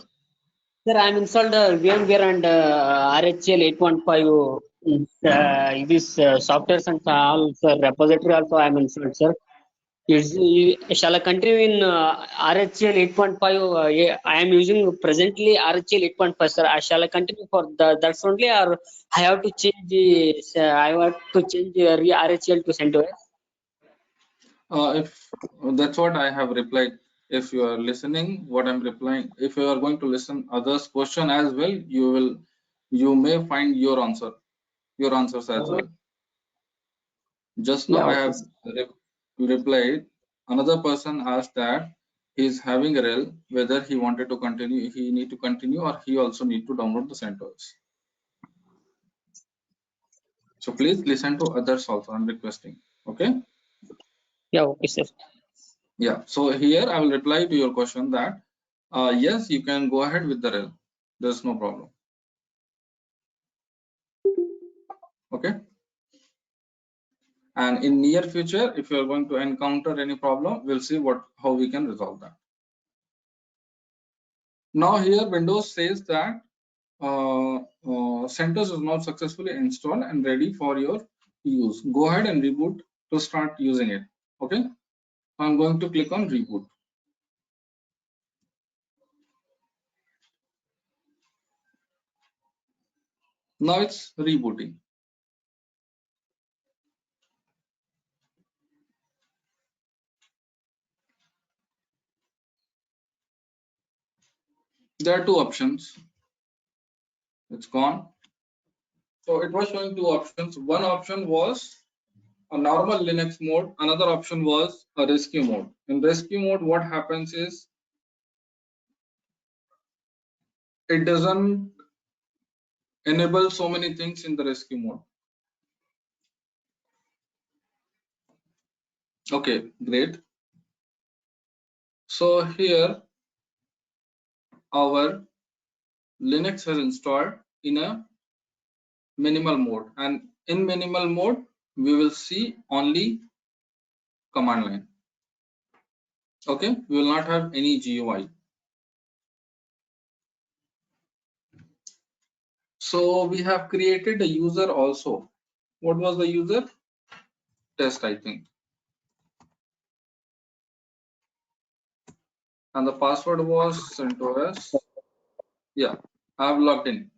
Sir, I'm installed VMware and RHL 8.5. This softwares and all, sir. Repository also I'm installed, sir. Shall I continue in RHL 8.5? Yeah, I am using presently RHL 8.5, sir. Shall I continue for that's only, or I have to change the RHL to CentOS? If that's what I have replied. If you are listening, what I'm replying. If you are going to listen others' question as well, you may find your answers as well. Just now Yeah, I okay, have replied. Another person asked that he is having a rhel, whether he wanted to continue, he need to continue, or he also need to download the Centos. So please listen to others also. I'm requesting. Okay. Yeah, okay, sir. Yeah. So here I will reply to your question that yes, you can go ahead with the rhel. There's no problem. Okay. And in near future, if you are going to encounter any problem, we'll see how we can resolve that. Now here Windows says that Centos is not successfully installed and ready for your use. Go ahead and reboot to start using it. Okay. I'm going to click on reboot. Now it's rebooting. There are two options. It's gone. So it was showing two options. One option was a normal Linux mode. Another option was a rescue mode. In rescue mode, what happens is it doesn't enable so many things in the rescue mode. Okay, great. So here our Linux is installed in a minimal mode, and in minimal mode we will see only command line. Okay, we will not have any GUI. So we have created a user also. What was the user? Test, I think. And the password was Centos. Yeah, I have logged in.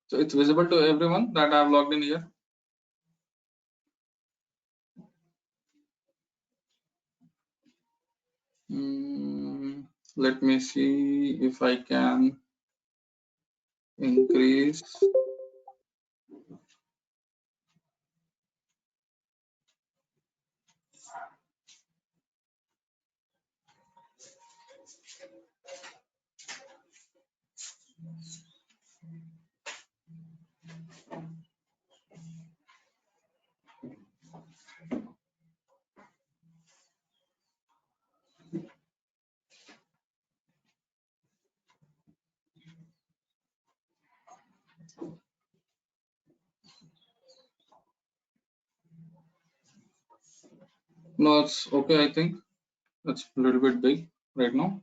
So it's visible to everyone that I have logged in here. Let me see if I can increase. No, it's okay. I think it's a little bit big right now.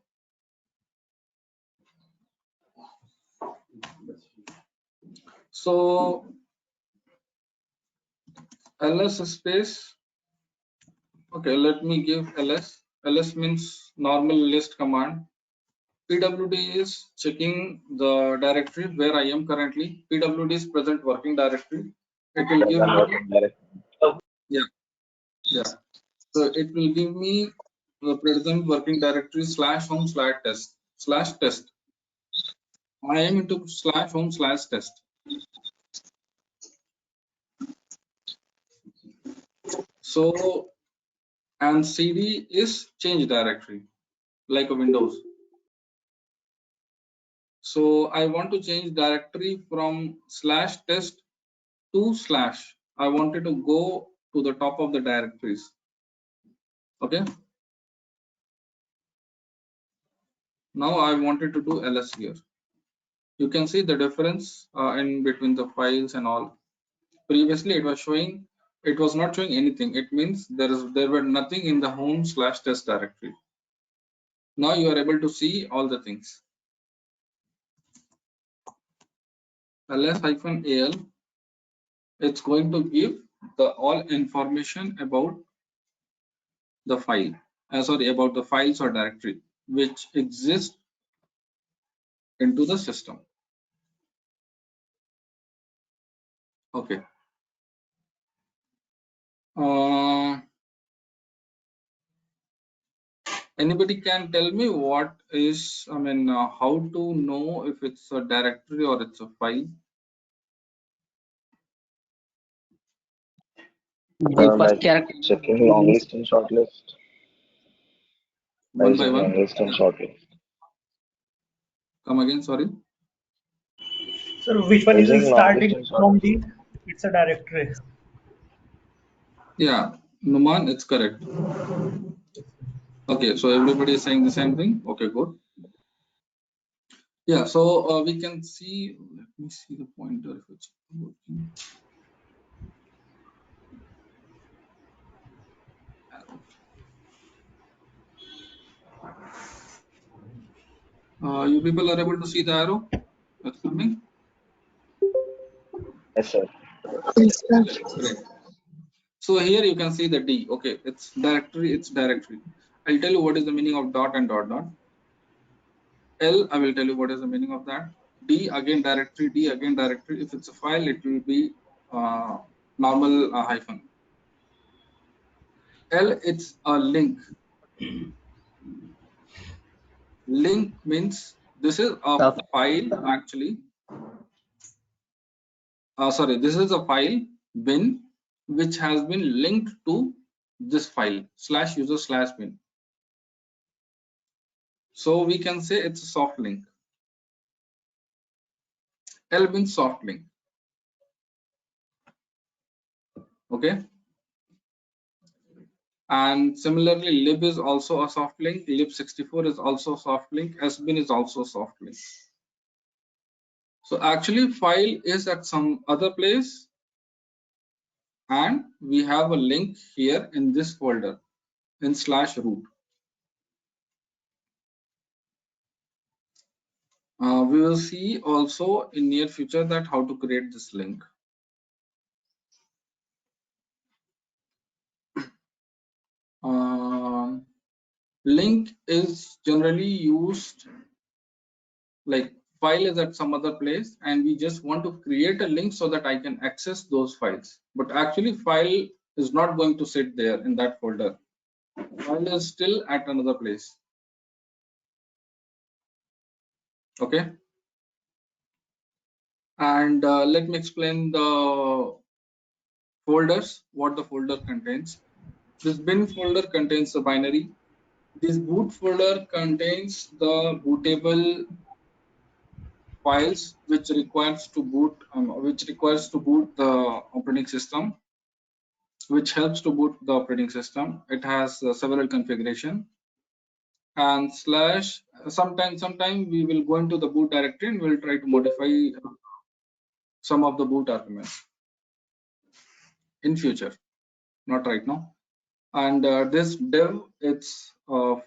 So ls space. Okay, let me give ls. ls means normal list command. pwd is checking the directory where I am currently. pwd is present working directory. It will give me, yeah. So it will give me the present working directory /home/test. /test. I am into /home/test. So, and cd is change directory, like a Windows. So I want to change directory from /test to /. I wanted to go to the top of the directories. Okay. Now I wanted to do ls here. You can see the difference in between the files and all. Previously it was not showing anything. It means there were nothing in the home/test directory. Now you are able to see all the things. ls-al, it's going to give the all information about the file, about the files or directory which exist into the system. Okay. Anybody can tell me what is, how to know if it's a directory or it's a file? The first Like character. checking long list and short list. By One by using long one. list and short list. Come again, sorry. So which By one using is long list starting and short from list. D? It's a directory. Yeah, Numan, it's correct. Okay, so everybody is saying the same thing. Okay, good. Yeah, so we can see, let me see the pointer if it's working. You people are able to see the arrow that's coming? Yes, sir. Great. So here you can see the D. Okay, it's directory, it's directory. I'll tell you what is the meaning of dot and dot dot. L, I will tell you what is the meaning of that. D, again directory, D, again directory. If it's a file, it will be normal hyphen. L, it's a link. Link means this is a file actually. Sorry, this is a file bin which has been linked to this file /user/bin. So we can say it's a soft link. L means soft link. Okay. And similarly, lib is also a soft link. Lib64 is also a soft link. Sbin is also a soft link. So actually, file is at some other place, and we have a link here in this folder in /root. We will see also in near future that how to create this link. Link is generally used like file is at some other place and we just want to create a link so that I can access those files. But actually file is not going to sit there in that folder. File is still at another place. Okay. And let me explain the folders, what the folder contains. This bin folder contains the binary. This boot folder contains the bootable files which requires to boot the operating system, which helps to boot the operating system. It has several configuration and sometime we will go into the boot directory and we'll try to modify some of the boot arguments in future, not right now. And this dev, it's a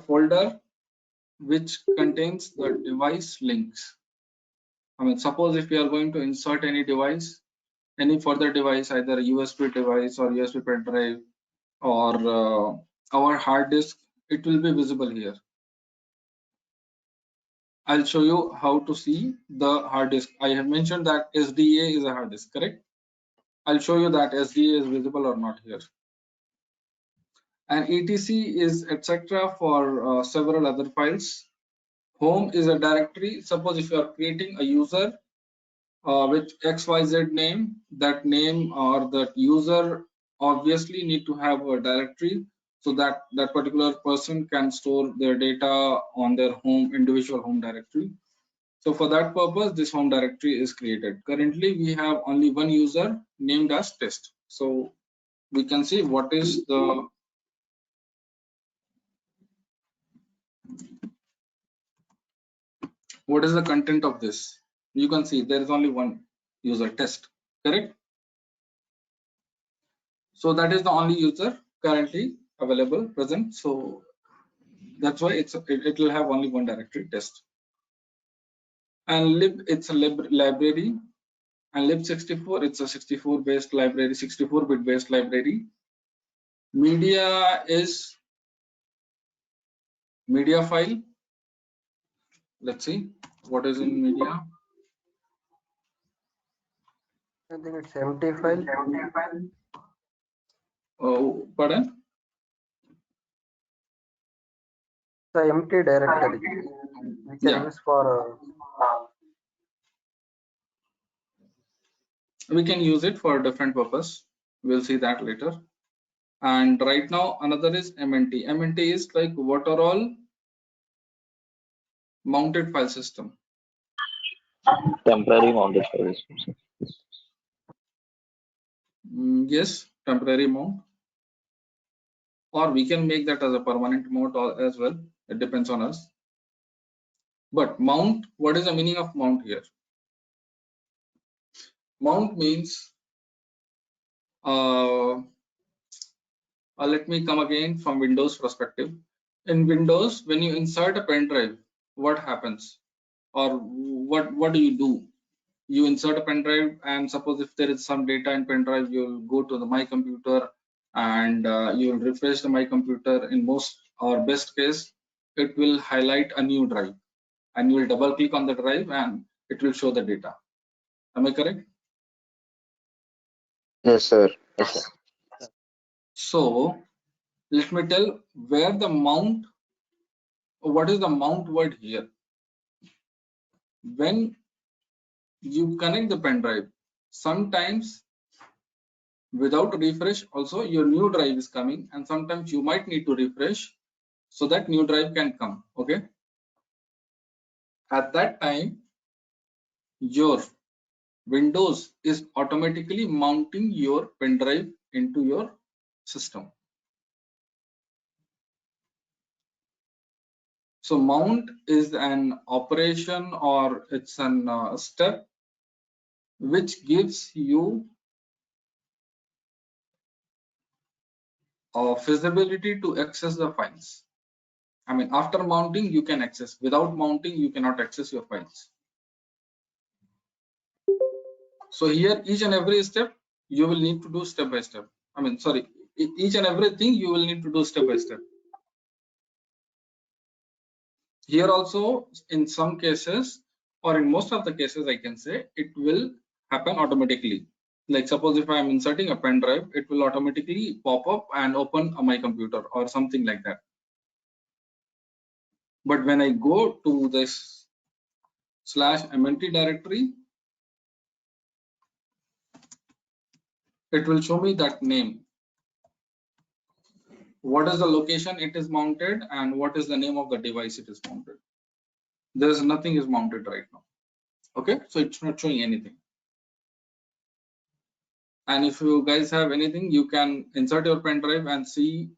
folder which contains the device links. Suppose if we are going to insert any device, any further device, either a USB device or USB pen drive or our hard disk, it will be visible here. I'll show you how to see the hard disk. I have mentioned that SDA is a hard disk, correct? I'll show you that SDA is visible or not here. And etc is etc for several other files. Home is a directory. Suppose if you are creating a user with XYZ name, that name or that user obviously need to have a directory so that that particular person can store their data on their home individual home directory. So for that purpose, this home directory is created. Currently, we have only one user named as test. So we can see what is the content of this. You can see there is only one user test, correct? So that is the only user currently available present. So that's why it will have only one directory test. And lib, it's a library, and lib64, it's a 64 based library, 64 bit based library. Media is media file. Let's see what is in media. I think it's empty file. Oh, pardon? The empty directory we can use for we can use it for a different purpose. We'll see that later. And right now another is MNT. MNT is like what are all mounted file system. Temporary mounted files. Yes, temporary mount, or we can make that as a permanent mount as well. It depends on us. But mount, what is the meaning of mount here? Mount means let me come again from Windows perspective. In Windows, when you insert a pen drive, what happens, or what do you do? You insert a pen drive, and suppose if there is some data in pen drive, you'll go to the my computer and you'll refresh the my computer. In most or best case, it will highlight a new drive, and you will double click on the drive and it will show the data. Am I correct? Yes, sir. Yes, sir. So let me tell where the mount, what is the mount word here. When you connect the pen drive, sometimes without refresh also your new drive is coming, and sometimes you might need to refresh so that new drive can come. Okay, at that time your Windows is automatically mounting your pen drive into your system. So mount is an operation, or it's an step which gives you feasibility to access the files. I mean, after mounting you can access. Without mounting you cannot access your files. So here each and every step you will need to do step by step. I mean, sorry, each and everything you will need to do step by step. Here also, in some cases, or in most of the cases, I can say it will happen automatically. Like suppose if I am inserting a pen drive, it will automatically pop up and open my computer or something like that. But when I go to this /mnt directory, it will show me that name. What is the location it is mounted and what is the name of the device it is mounted. There's nothing is mounted right now. Okay, so it's not showing anything. And if you guys have anything, you can insert your pen drive and see.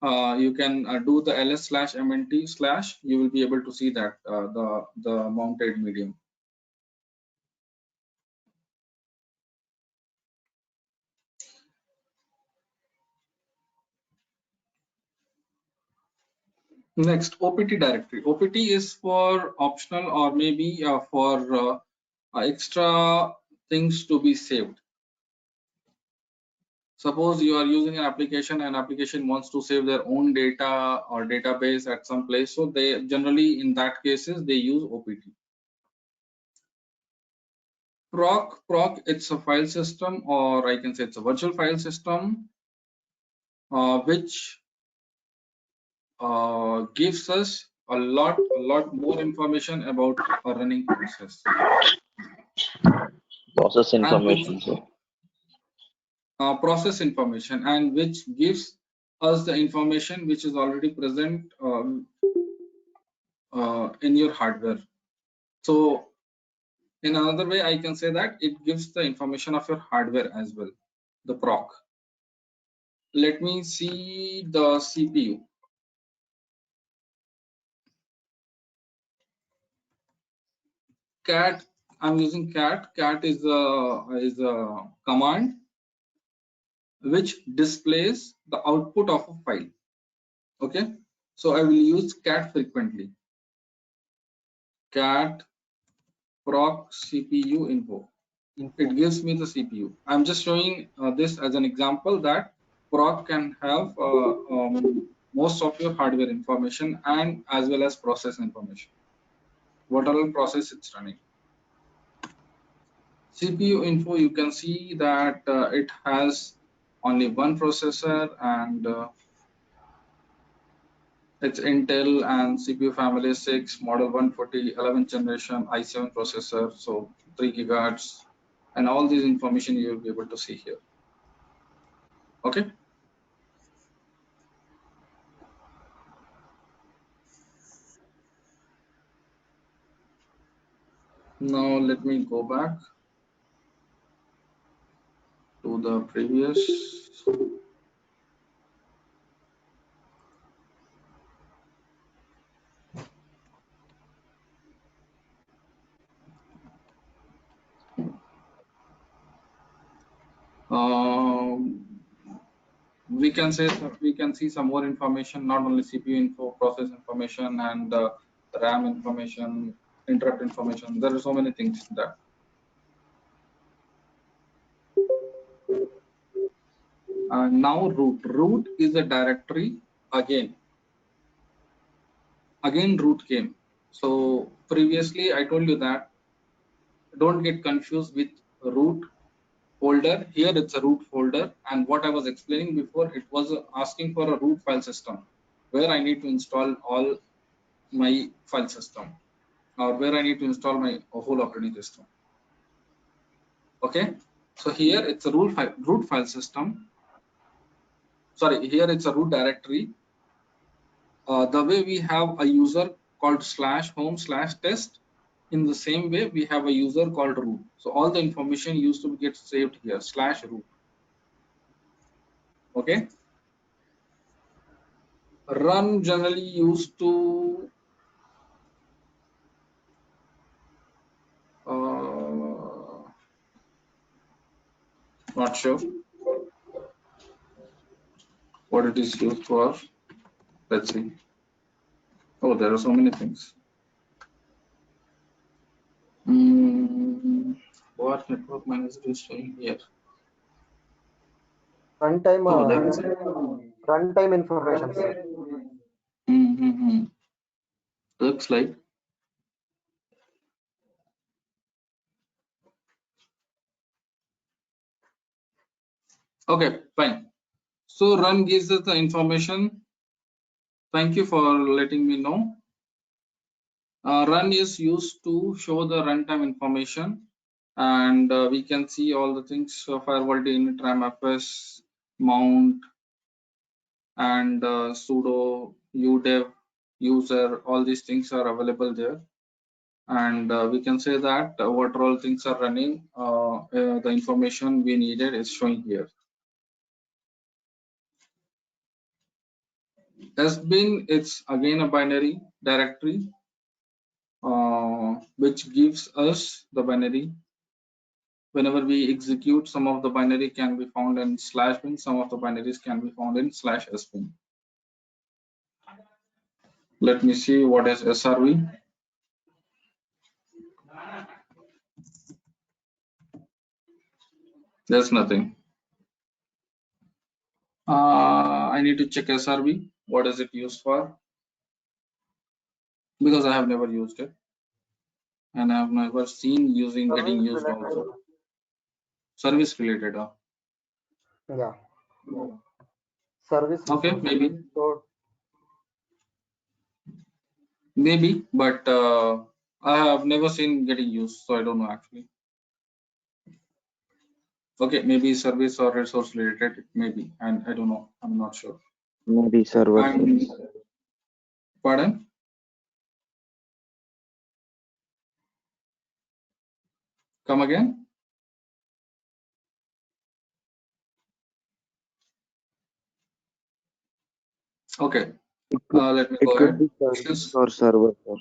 You can do the ls/mnt/. You will be able to see that the mounted medium. Next, OPT directory. OPT is for optional, or maybe for extra things to be saved. Suppose you are using an application and application wants to save their own data or database at some place. So they generally, in that cases, they use OPT. Proc, it's a file system, or I can say it's a virtual file system, which gives us a lot more information about a running process. Process And information, sir. process information, and which gives us the information which is already present in your hardware. So in another way, I can say that it gives the information of your hardware as well, the proc. Let me see the CPU. Cat, I'm using cat. Cat is a command which displays the output of a file. Okay, so I will use cat frequently. Cat proc CPU info. It gives me the CPU. I'm just showing this as an example that proc can have most of your hardware information and as well as process information. What all process it's running. CPU info, you can see that it has only one processor and it's Intel and CPU family 6, model 140, 11th generation i7 processor, so 3 gigahertz, and all these information you will be able to see here. Okay. Now let me go back to the previous. We can say that we can see some more information, not only CPU info, process information, and RAM information, interrupt information. There are so many things there. Now root. Root is a directory again. Again root came. So previously I told you that don't get confused with root folder. Here it's a root folder, and what I was explaining before, it was asking for a root file system where I need to install all my file system, or where I need to install my whole operating system. Okay, so here it's a root file system. Sorry, here it's a root directory. The way we have a user called /home/test, in the same way we have a user called root. So all the information used to get saved here /root. Okay. Run generally used to not sure what it is used for. Let's see. Oh, there are so many things. What network manager is showing here? Runtime. Oh, there is Runtime information, sir. Looks like. Okay, fine. So run gives us the information. Thank you for letting me know. Run is used to show the runtime information, and we can see all the things. So firewall init ram fs mount and sudo udev user, all these things are available there, and we can say that what all things are running. The information we needed is showing here. Sbin, it's again a binary directory which gives us the binary. Whenever we execute, some of the binary can be found in /bin, some of the binaries can be found in /sbin. Let me see what is SRV. There's nothing. I need to check SRV. What is it used for? Because I have never used it, and I have never seen getting used also. Service related. Yeah. Service. Okay, maybe. So Maybe, but I have never seen getting used, so I don't know actually. Okay, maybe service or resource related, maybe, and I don't know. I'm not sure. Maybe server. Pardon? Come again? Okay. Let me It go could ahead. be service or server, sir.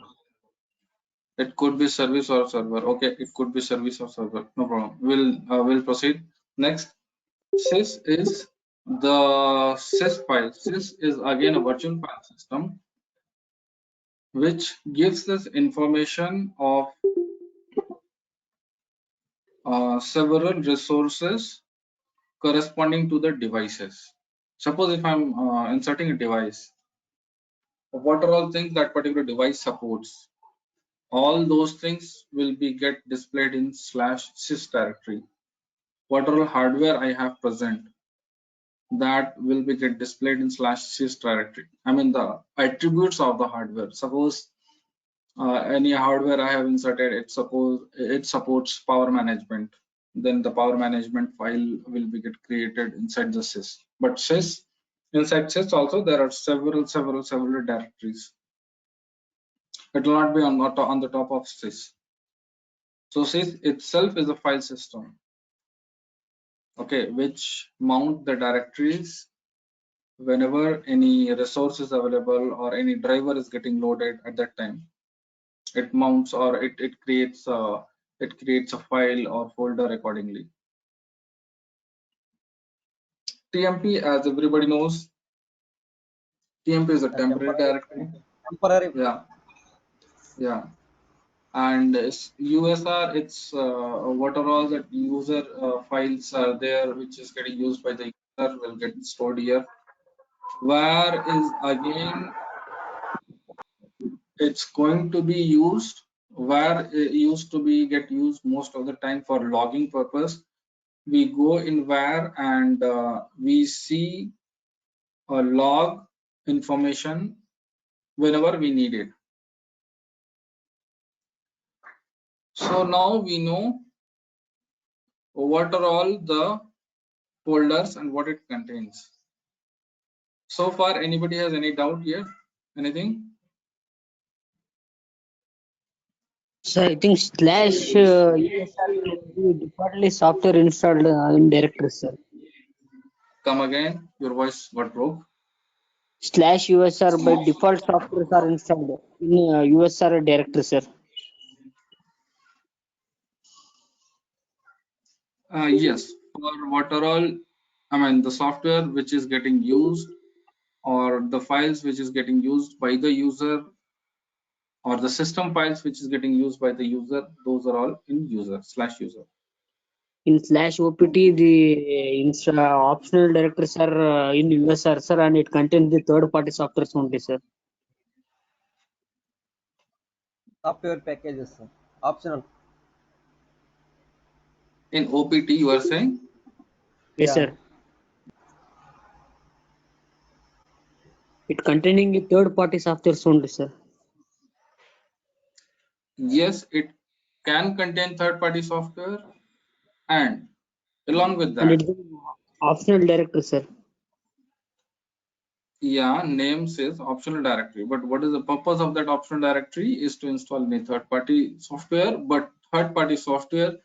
It could be service or server. Okay, it could be service or server. No problem. We'll proceed. Next, sys is the sys file. Sys is again a virtual file system which gives us information of several resources corresponding to the devices. Suppose if I'm inserting a device, what are all things that particular device supports? All those things will be get displayed in /sys directory. What are all hardware I have present, that will be get displayed in /sys directory. I mean the attributes of the hardware. Suppose any hardware I have inserted, it supports power management. Then the power management file will be get created inside the sys. But sys, inside sys also there are several directories. It will not be on the top of sys. So sys itself is a file system, okay, which mount the directories whenever any resource is available or any driver is getting loaded at that time. It mounts or it creates a file or folder accordingly. TMP, as everybody knows, TMP is a temporary directory. Temporary. Yeah. And USR, it's what are all the user files are there which is getting used by the user will get stored here. Where is again it's going to be used, where it used to be get used most of the time for logging purpose. We go in where and we see a log information whenever we need it. So now we know what are all the folders and what it contains. So far, anybody has any doubt here? Anything? So I think /usr can be defaultly software installed in directory, sir. Come again, your voice got broke. /usr by default softwares are installed in usr directory, sir. Yes, for what are all, I mean, the software which is getting used or the files which is getting used by the user or the system files which is getting used by the user, those are all in /user. In /opt, the optional directories are in usr, sir, and it contains the third-party softwares only, sir. Software packages, sir. Optional. In OPT, you are saying? Yes, sir. It containing the third-party softwares only, sir. Yes, it can contain third-party software, and along with And that, it's an optional directory, sir. yeah, name says optional directory, but what is the purpose of that optional directory is to install any third-party software, but third-party software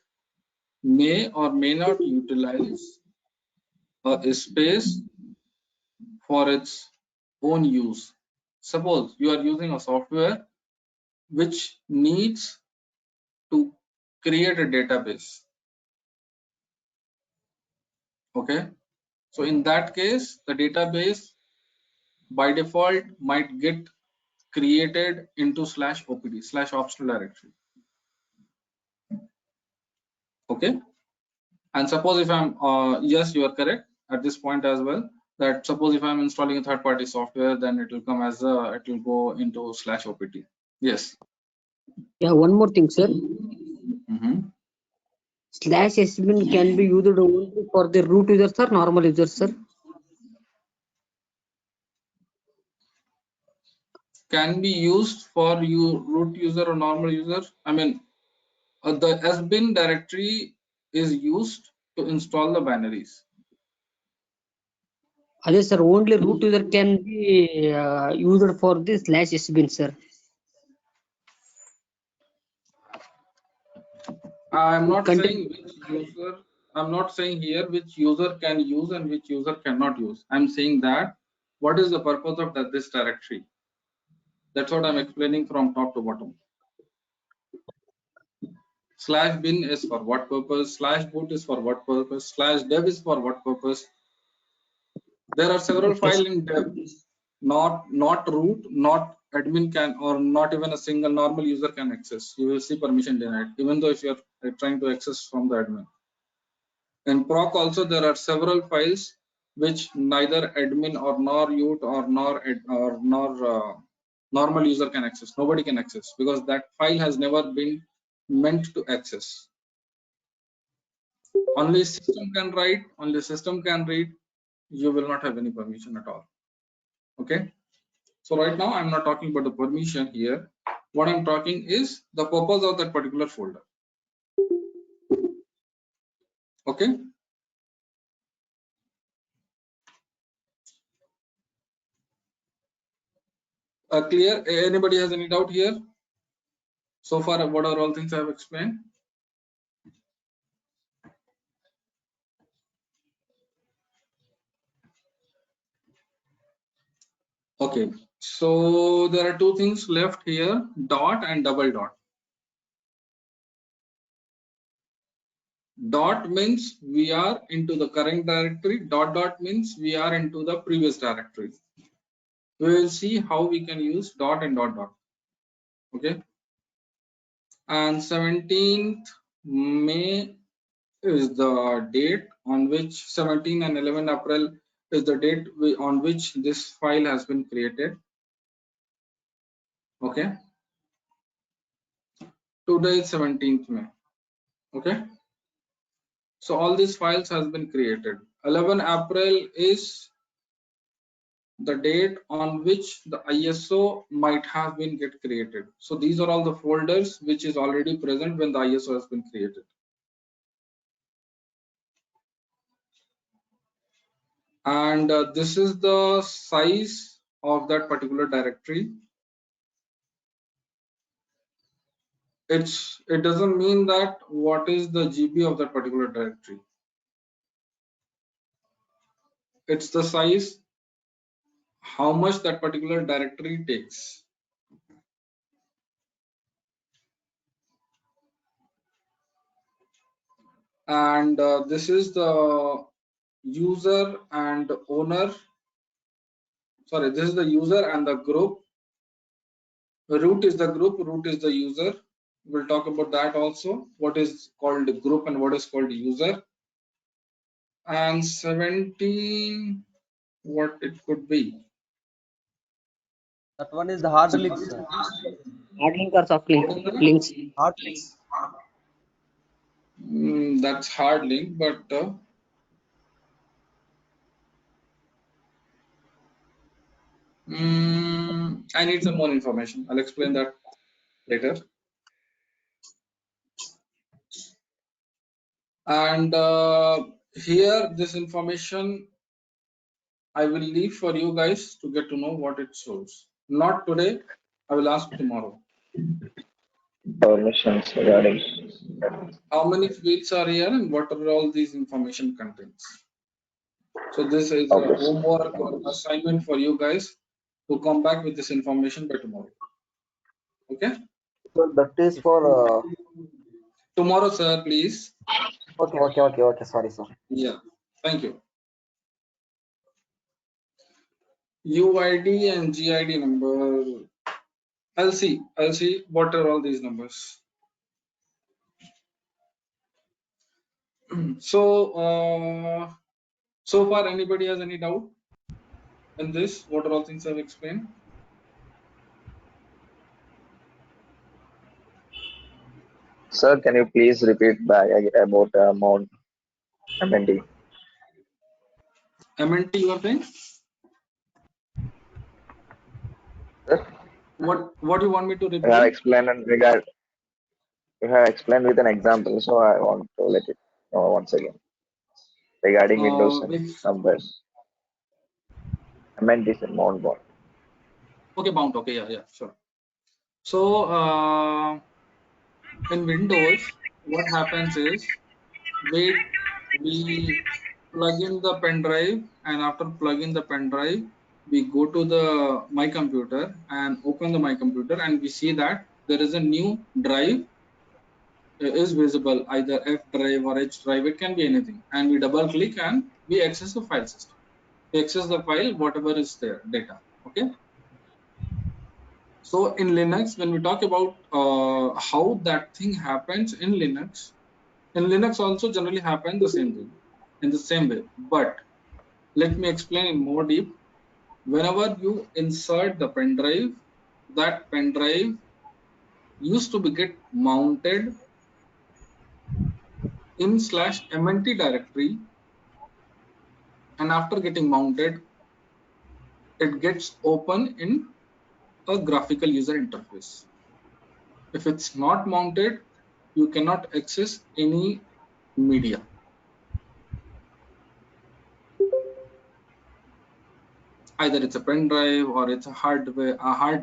may or may not utilize a space for its own use. Suppose you are using a software which needs to create a database. Okay, so in that case, the database by default might get created into /opd /optional directory. Okay, and suppose if I'm yes, you are correct at this point as well, that suppose if I'm installing a third-party software, then it will come as it will go into /opt. Yes. Yeah, one more thing, sir. /sbin can be used only for the root users or normal users, sir. can be used for root user or normal user. I mean, the sbin directory is used to install the binaries. Yes, sir. Only root user can be used for the /sbin, sir. I'm not Content. saying which user. I'm not saying here which user can use and which user cannot use. I'm saying that what is the purpose of this directory. That's what I'm explaining from top to bottom. /bin is for what purpose? /boot is for what purpose? /dev is for what purpose? There are several files in dev. Not root, not admin can, or not even a single normal user can access. You will see permission denied, even though if you are trying to access from the admin. In proc also there are several files which neither admin or nor root or normal user can access. Nobody can access because that file has never been meant to access. Only system can write, only system can read. You will not have any permission at all. Okay. So right now I'm not talking about the permission here. What I'm talking is the purpose of that particular folder. Okay. Clear? Anybody has any doubt here? So far, what are all things I have explained? Okay. So there are two things left here: dot and double dot. Dot means we are into the current directory. Dot dot means we are into the previous directory. We will see how we can use dot and dot dot. Okay. And 17th May is the date on which 17 and 11 April is the date on which this file has been created. Okay. Today is 17th May. Okay. So all these files has been created. 11 April is the date on which the ISO might have been get created. So these are all the folders which is already present when the ISO has been created. And this is the size of that particular directory. It doesn't mean that what is the GB of that particular directory. It's the size, how much that particular directory takes. And this is the user and owner. Sorry, this is the user and the group. Root is the group, root is the user. We'll talk about that also. What is called group and what is called user. And 17, what it could be. That one is the hard link, sir. Hard link or soft link? Links. Hard links. That's hard link, but I need some more information. I'll explain that later. And here, this information I will leave for you guys to get to know what it shows. Not today. I will ask tomorrow. Permissions regarding. How many fields are here and what are all these information contains? So this is a homework or assignment for you guys to come back with this information by tomorrow. Okay? So that is for tomorrow, sir, please. Okay. Sorry, sir. Yeah. Thank you. UID and GID number. I'll see what are all these numbers. So so far anybody has any doubt in this? What are all things I've explained? Sir, can you please repeat back about amount MND? MNT you are saying? Sir? What do you want me to You have repeat? explained and regard. You have explained with an example, so I want to let it know once again regarding Windows and Which somewhere. I meant this in mount bound. okay, bound. Okay, yeah, sure. So in Windows, what happens is we plug in the pen drive, and after plugging the pen drive, we go to the my computer and open the my computer, and we see that there is a new drive is visible, either F drive or H drive. It can be anything, and we double click and we access the file system. We access the file, whatever is there, data. Okay. So in Linux, when we talk about how that thing happens in Linux also generally happen the same thing in the same way. But let me explain in more deep. Whenever you insert the pen drive, that pen drive used to be get mounted in /mnt directory, and after getting mounted, it gets open in a graphical user interface. If it's not mounted, you cannot access any media. Either it's a pen drive or it's a hard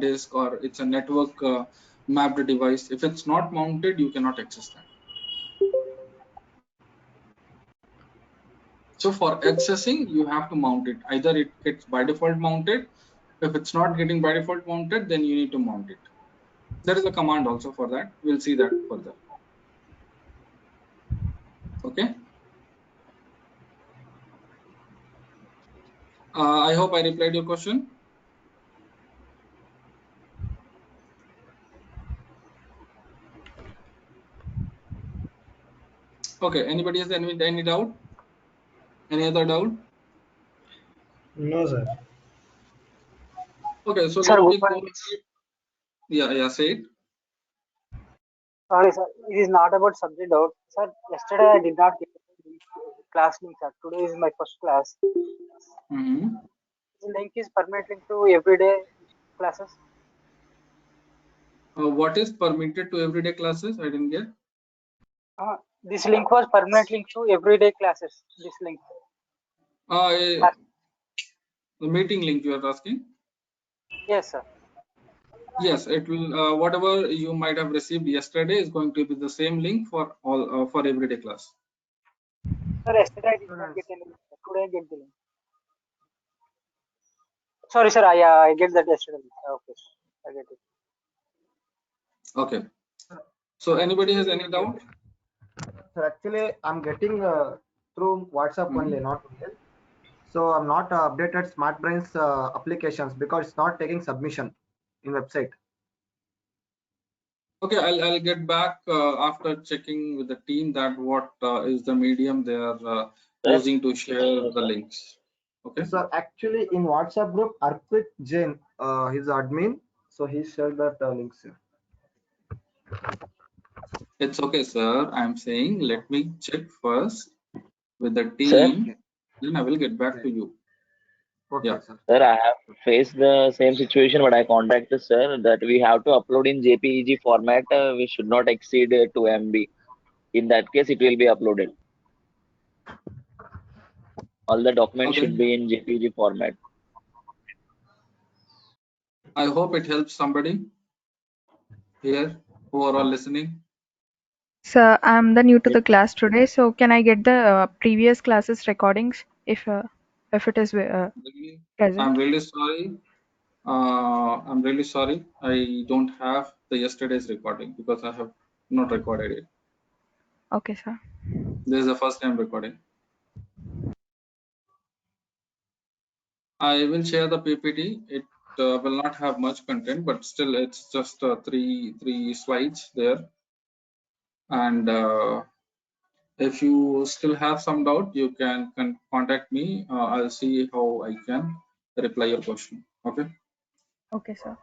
disk, or it's a network mapped device. If it's not mounted, you cannot access that. So for accessing, you have to mount it. Either it gets by default mounted. If it's not getting by default mounted, then you need to mount it. There is a command also for that. We'll see that further. Okay. I hope I replied your question. Okay. Anybody has any doubt? Any other doubt? No, sir. Okay. So Sir, let good me go. morning. Yeah. Say it. Sorry, sir. It is not about subject out. Sir, yesterday I did not get the class link, sir. Today is my first class. Mm-hmm. The link is permanent link to everyday classes. What is permitted to everyday classes? I didn't get. This link was permanent link to everyday classes. This link. The meeting link you are asking? Yes, sir. Yes, it will. Whatever you might have received yesterday is going to be the same link for all for everyday class. Sir, yesterday I did not get any link. Today I get the link. Sorry, sir. I get that yesterday. Okay, I get it. Okay. So anybody has any doubt? So actually, I'm getting through WhatsApp only, not email. So I'm not updated SmartBrains applications because it's not taking submission in website. Okay, I'll get back after checking with the team that what is the medium they are using to share the links. Okay. So actually, in WhatsApp group, Arpit Jain, he's admin, so he shared that links here. It's okay, sir. I'm saying let me check first with the Sir? team, then I will get back to you. Okay, Yeah. sir. Sir, I have faced the same situation, but I contacted sir that we have to upload in JPEG format. We should not exceed 2 MB. In that case, it will be uploaded. All the documents Okay. should be in JPEG format. I hope it helps somebody here who are all listening. So I'm the new to the class today. So can I get the previous classes recordings if it is present? I'm really sorry. I'm really sorry. I don't have the yesterday's recording because I have not recorded it. Okay, sir. This is the first time recording. I will share the PPT. It will not have much content, but still it's just three slides there. And if you still have some doubt, you can contact me. I'll see how I can reply your question. Okay. Okay, sir.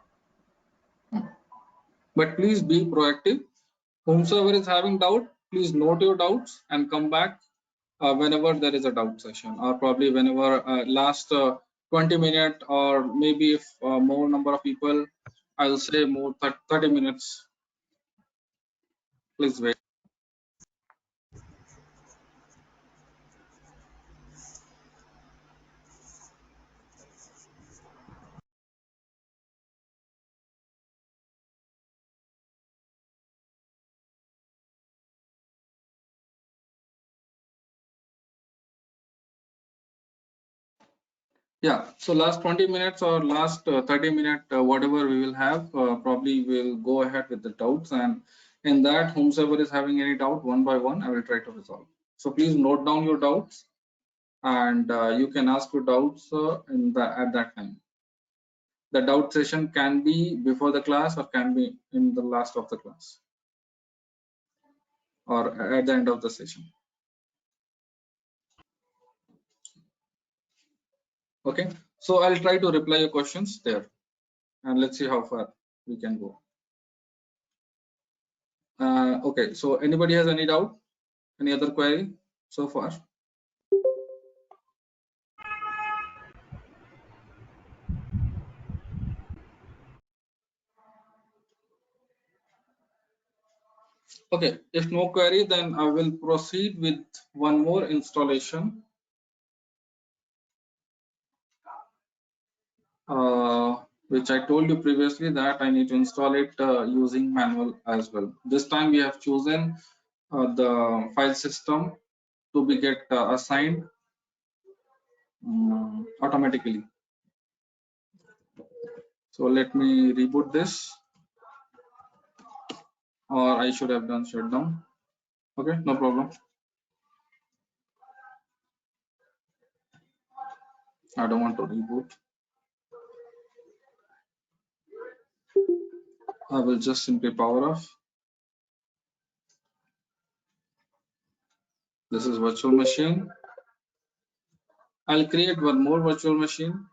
But please be proactive. Whomsoever is having doubt, please note your doubts and come back whenever there is a doubt session, or probably whenever last 20 minutes, or maybe if more number of people I'll say more 30 minutes. Please wait. Yeah, so last 20 minutes or last 30 minute, whatever we will have, probably we'll go ahead with the doubts, and in that, whomsoever is having any doubt, one by one, I will try to resolve. So please note down your doubts, and you can ask your doubts at that time. The doubt session can be before the class or can be in the last of the class or at the end of the session. Okay, so I'll try to reply your questions there, and let's see how far we can go. Okay, so anybody has any doubt? Any other query so far? Okay, if no query, then I will proceed with one more installation, which I told you previously that I need to install it using manual as well. This time we have chosen the file system to be assigned automatically. So let me reboot this, or I should have done shutdown. Okay, no problem. I don't want to reboot. I will just simply power off. This is virtual machine. I'll create one more virtual machine.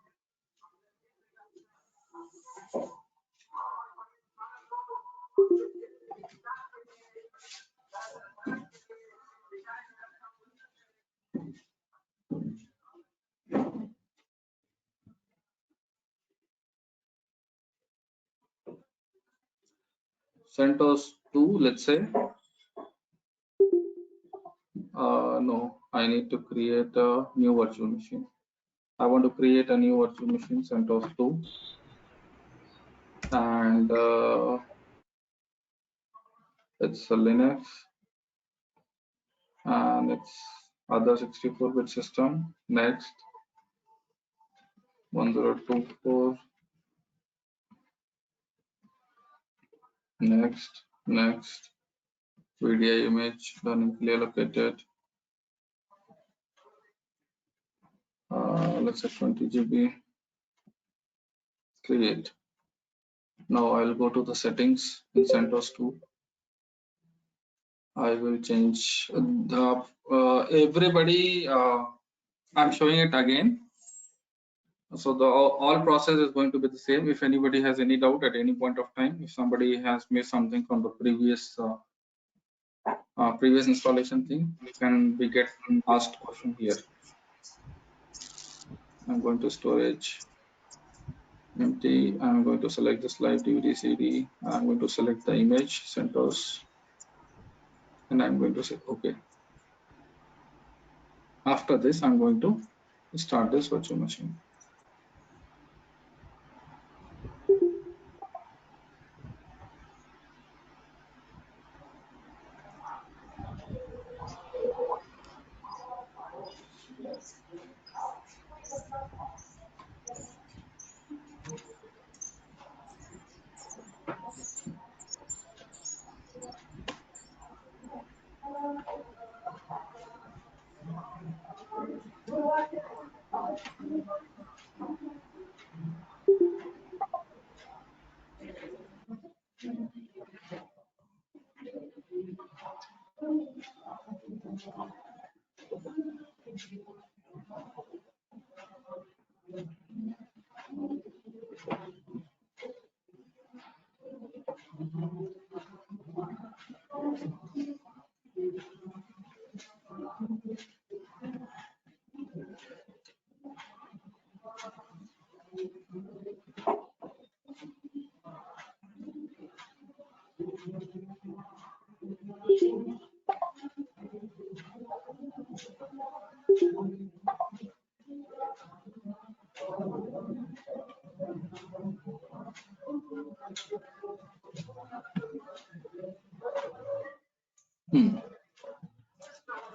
Centos 2, let's say. No, I need to create a new virtual machine. I want to create a new virtual machine, Centos 2. And it's a Linux. And it's other 64-bit system. Next. 1024. Next. VDI image, dynamically allocated. Let's say 20 GB. Create. Now I'll go to the settings in CentOS 2. I will change the everybody. I'm showing it again. So the all process is going to be the same. If anybody has any doubt at any point of time, if somebody has missed something from the previous previous installation thing, you can be get asked question here. I'm going to storage empty. I'm going to select the slide DVD CD. I'm going to select the image CentOS, and I'm going to say OK. After this, I'm going to start this virtual machine.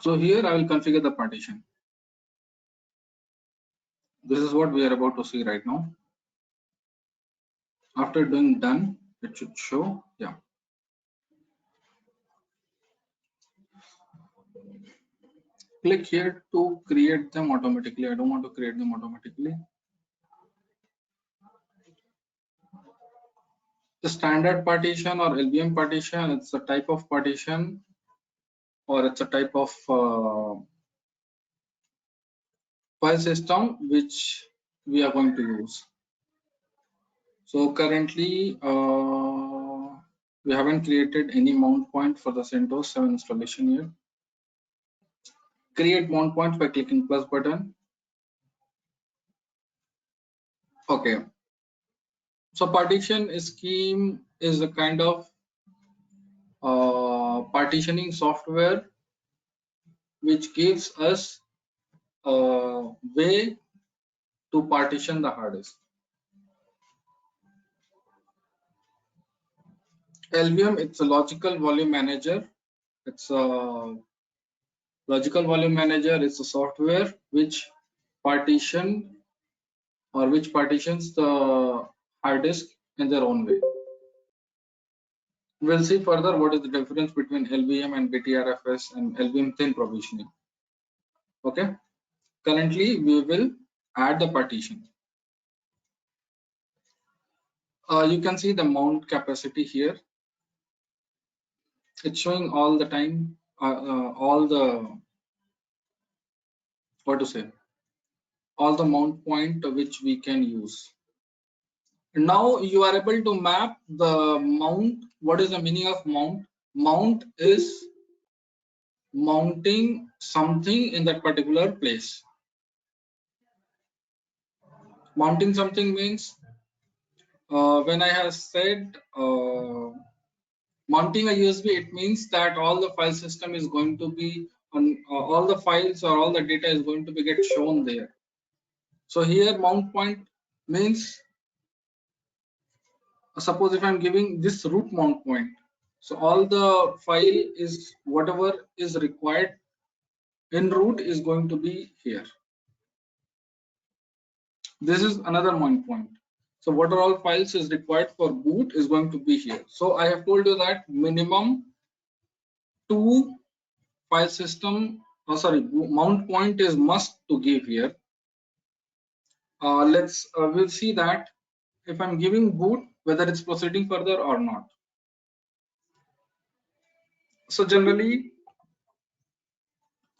So here I will configure the partition. This is what we are about to see right now. After doing done, it should show. Yeah. Click here to create them automatically. I don't want to create them automatically. The standard partition or LVM partition, it's a type of partition, or it's a type of file system which we are going to use. So currently we haven't created any mount point for the Centos 7 installation yet. Create mount point by clicking plus button. Okay. So partition scheme is a kind of partitioning software which gives us a way to partition the hard disk. LVM, it's a logical volume manager. It's a logical volume manager. It's a software which partitions the hard disk in their own way. We'll see further what is the difference between LVM and BTRFS and LVM thin provisioning. Okay. Currently, we will add the partition. You can see the mount capacity here. It's showing all the time, all the mount point which we can use. Now you are able to map the mount. What is the meaning of mount? Mount is mounting something in that particular place. Mounting something means when I have said mounting a USB, it means that all the file system is going to be on all the files or all the data is going to be get shown there. So here mount point means, suppose if I'm giving this root mount point, so all the file is whatever is required in root is going to be here. This is another mount point. So what are all files is required for boot is going to be here. So I have told you that minimum 2 file system, mount point is must to give here. We'll see that if I'm giving boot, whether it's proceeding further or not. So generally,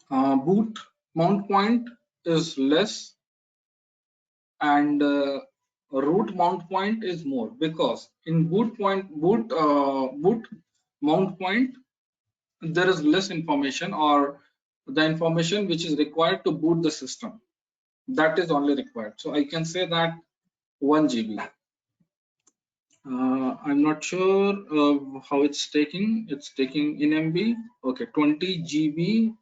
boot mount point is less and root mount point is more, because in boot mount point there is less information, or the information which is required to boot the system, that is only required. So I can say that 1 GB. I'm not sure how it's taking. It's taking in MB. Okay, 20 GB,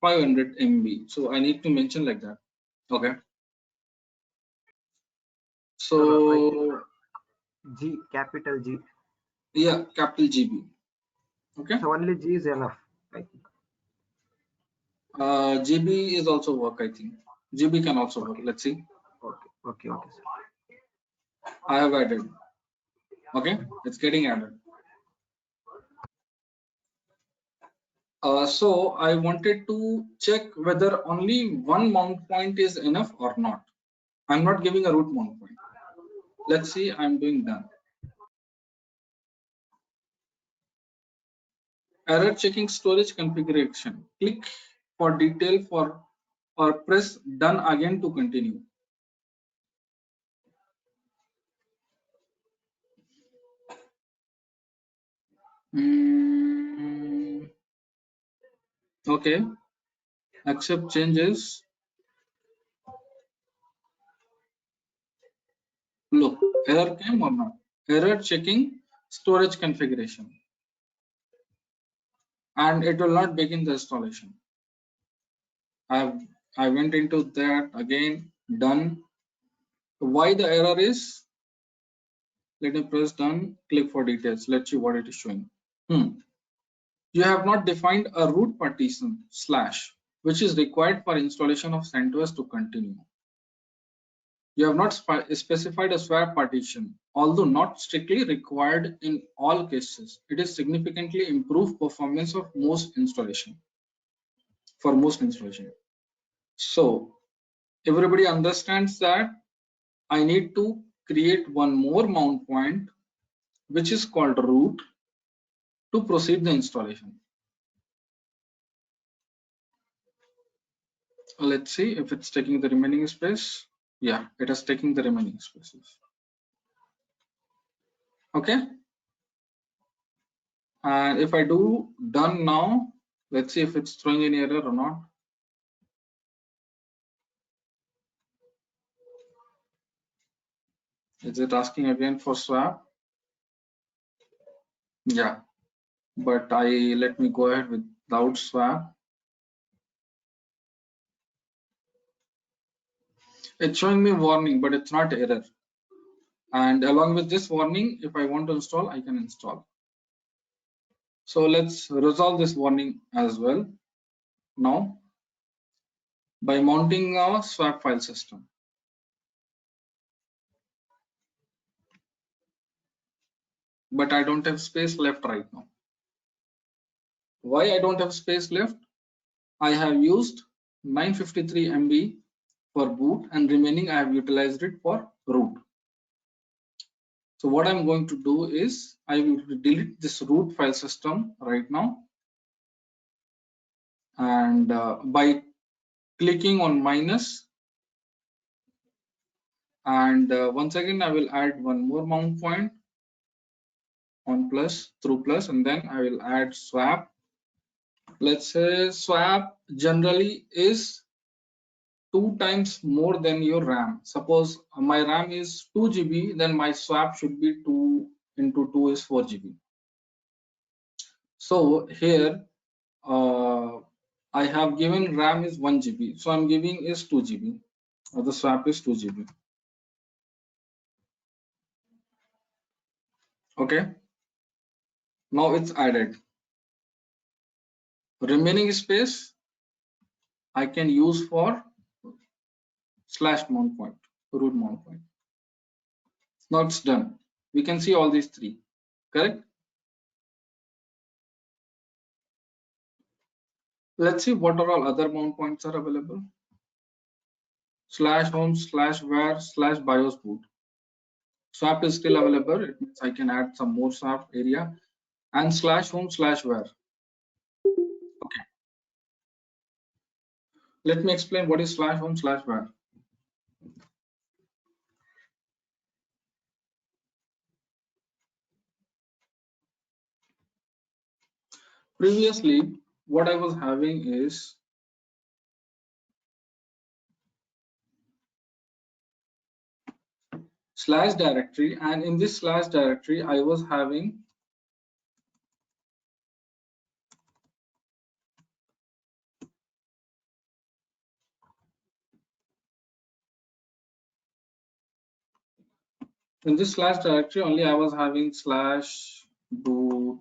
500 MB. So I need to mention like that. Okay. So G, capital G. Yeah, capital GB. Okay. So only G is enough, I think. GB is also work, I think. GB can also work. Let's see. Okay, sir. I have added. Okay, it's getting added. So I wanted to check whether only one mount point is enough or not. I'm not giving a root mount point. Let's see, I'm doing done. Error checking storage configuration. Click for detail or press done again to continue. Okay, accept changes. Look, error came or not? Error checking storage configuration. and it will not begin the installation. I went into that again, done. Why the error is? Let me press done, click for details. Let's see what it is showing. You have not defined a root partition / which is required for installation of Centos to continue. You have not specified a swap partition, although not strictly required in all cases. It is significantly improved performance of most installation. For most installation. So everybody understands that I need to create one more mount point, which is called root, to proceed the installation. Let's see if it's taking the remaining space. Yeah, it is taking the remaining spaces. Okay. And if I do done now, let's see if it's throwing any error or not. Is it asking again for swap? Yeah, but let me go ahead without swap. It's showing me warning, but it's not error. And along with this warning, if I want to install, I can install. So let's resolve this warning as well now by mounting a swap file system. But I don't have space left right now. Why I don't have space left? I have used 953 MB for boot and remaining I have utilized it for root. So what I'm going to do is I will delete this root file system right now, and by clicking on minus, and once again I will add one more mount point on plus through plus, and then I will add swap. Let's say swap generally is 2 times more than your RAM. Suppose my RAM is 2 GB, then my swap should be 2 into 2 is 4 GB. So here I have given RAM is 1 GB, so I'm giving is 2 GB, or the swap is 2 GB. Okay, now it's added. Remaining space I can use for / mount point, root mount point. Now it's done. We can see all these three, correct? Let's see what are all other mount points are available. /home /var /bios boot. Swap is still available. It means I can add some more swap area, and /home /var. Okay. Let me explain what is /home /var. Previously, what I was having is / directory, and in this / directory, I was having in this / directory only I was having /boot,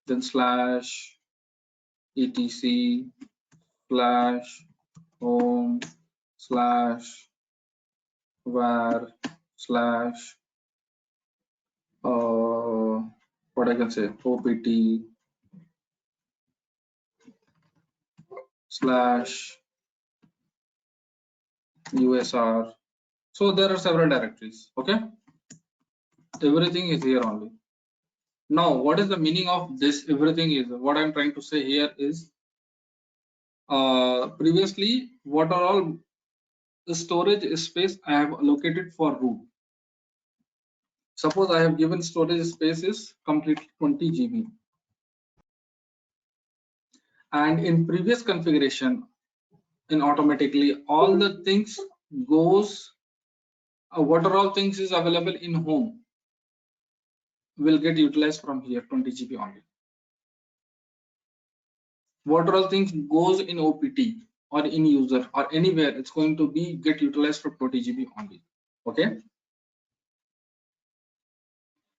then /etc /home /var what I can say, opt /usr. So there are several directories. Okay, everything is here only. Now what is the meaning of this everything is? What I'm trying to say here is previously what are all the storage space I have allocated for root. Suppose I have given storage space is completely 20 GB, and in previous configuration, in automatically all the things goes what are all things is available in home will get utilized from here 20 GB only. what all things goes in OPT or in user or anywhere, it's going to be get utilized for 20 GB only. Okay.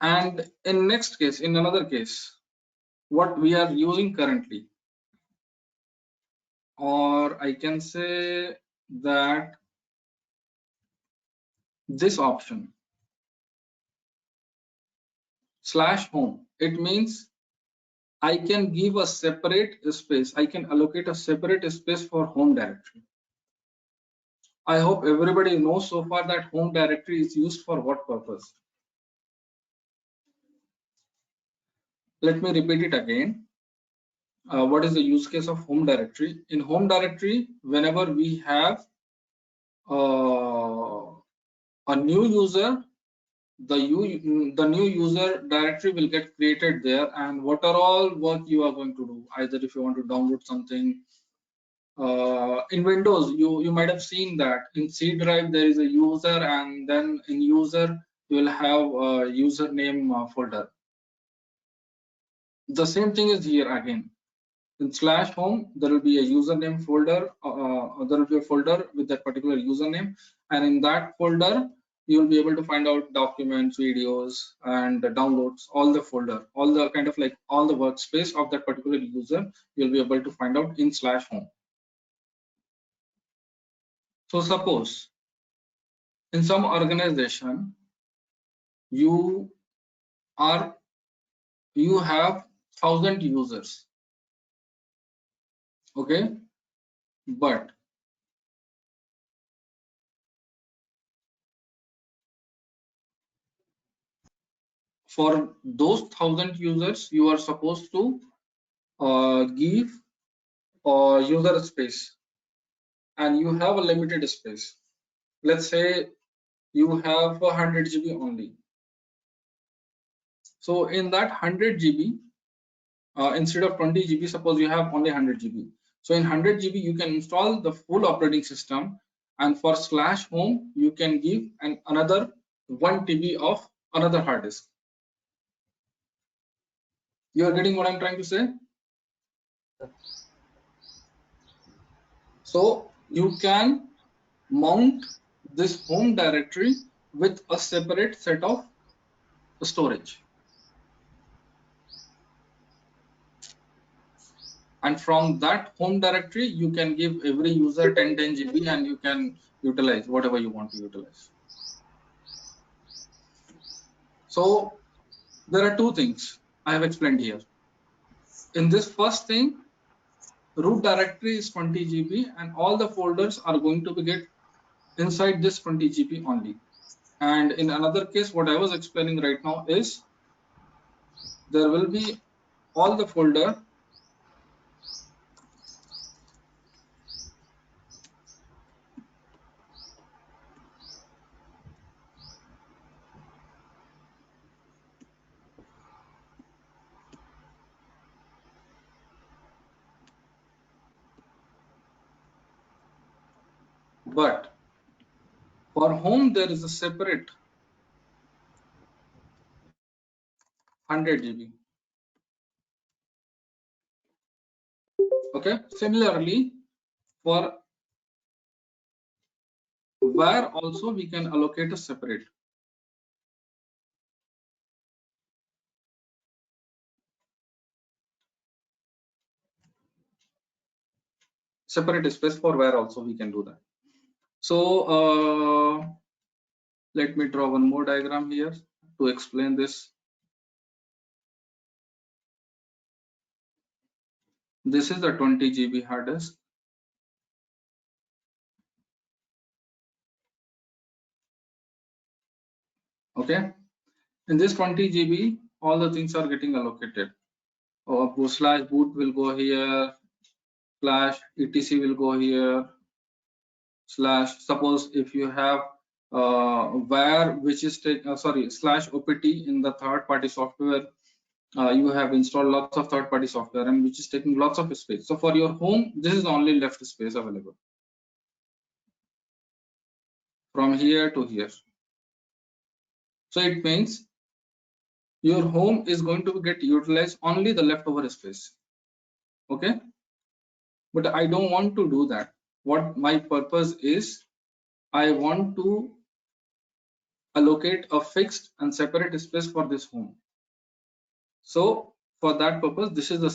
And in next case, in another case, what we are using currently, or I can say that this option /home, it means I can give a separate space. I can allocate a separate space for home directory. I hope everybody knows so far that home directory is used for what purpose. Let me repeat it again. What is the use case of home directory? In home directory, whenever we have a new user, the new user directory will get created there, and what are all work you are going to do, either if you want to download something. In Windows, you might have seen that in C drive there is a user, and then in user you will have a username folder. The same thing is here again. In /home, there will be a username folder. There will be a folder with that particular username, and in that folder you will be able to find out documents, videos, and downloads. All the folder, all the kind of like all the workspace of that particular user, you'll be able to find out in /home. So suppose in some organization you have 1,000 users, okay, but for those 1,000 users you are supposed to give user space, and you have a limited space. Let's say you have 100 GB only. So in that 100 GB, instead of 20 GB, suppose you have only 100 GB. So in 100 GB, you can install the full operating system, and for /home, you can give another 1 TB of another hard disk. You are getting what I'm trying to say? So you can mount this home directory with a separate set of storage. And from that home directory, you can give every user 10 GB, and you can utilize whatever you want to utilize. So there are two things I have explained here. In this first thing, root directory is 20 GB, and all the folders are going to be get inside this 20 GB only. And in another case, what I was explaining right now is there will be all the folder but for home there is a separate 100 GB. Okay, similarly for where also we can allocate a separate space for where also we can do that. So let me draw one more diagram here to explain this. This is a 20 GB hard disk. Okay, in this 20 GB, all the things are getting allocated. /boot will go here, /etc will go here, suppose if you have where which is /opt in the third party software, you have installed lots of third party software and which is taking lots of space. So for your home, this is only left space available from here to here. So it means your home is going to get utilized only the leftover space. Okay, But I don't want to do that. What my purpose is, I want to allocate a fixed and separate space for this home. So for that purpose, this is the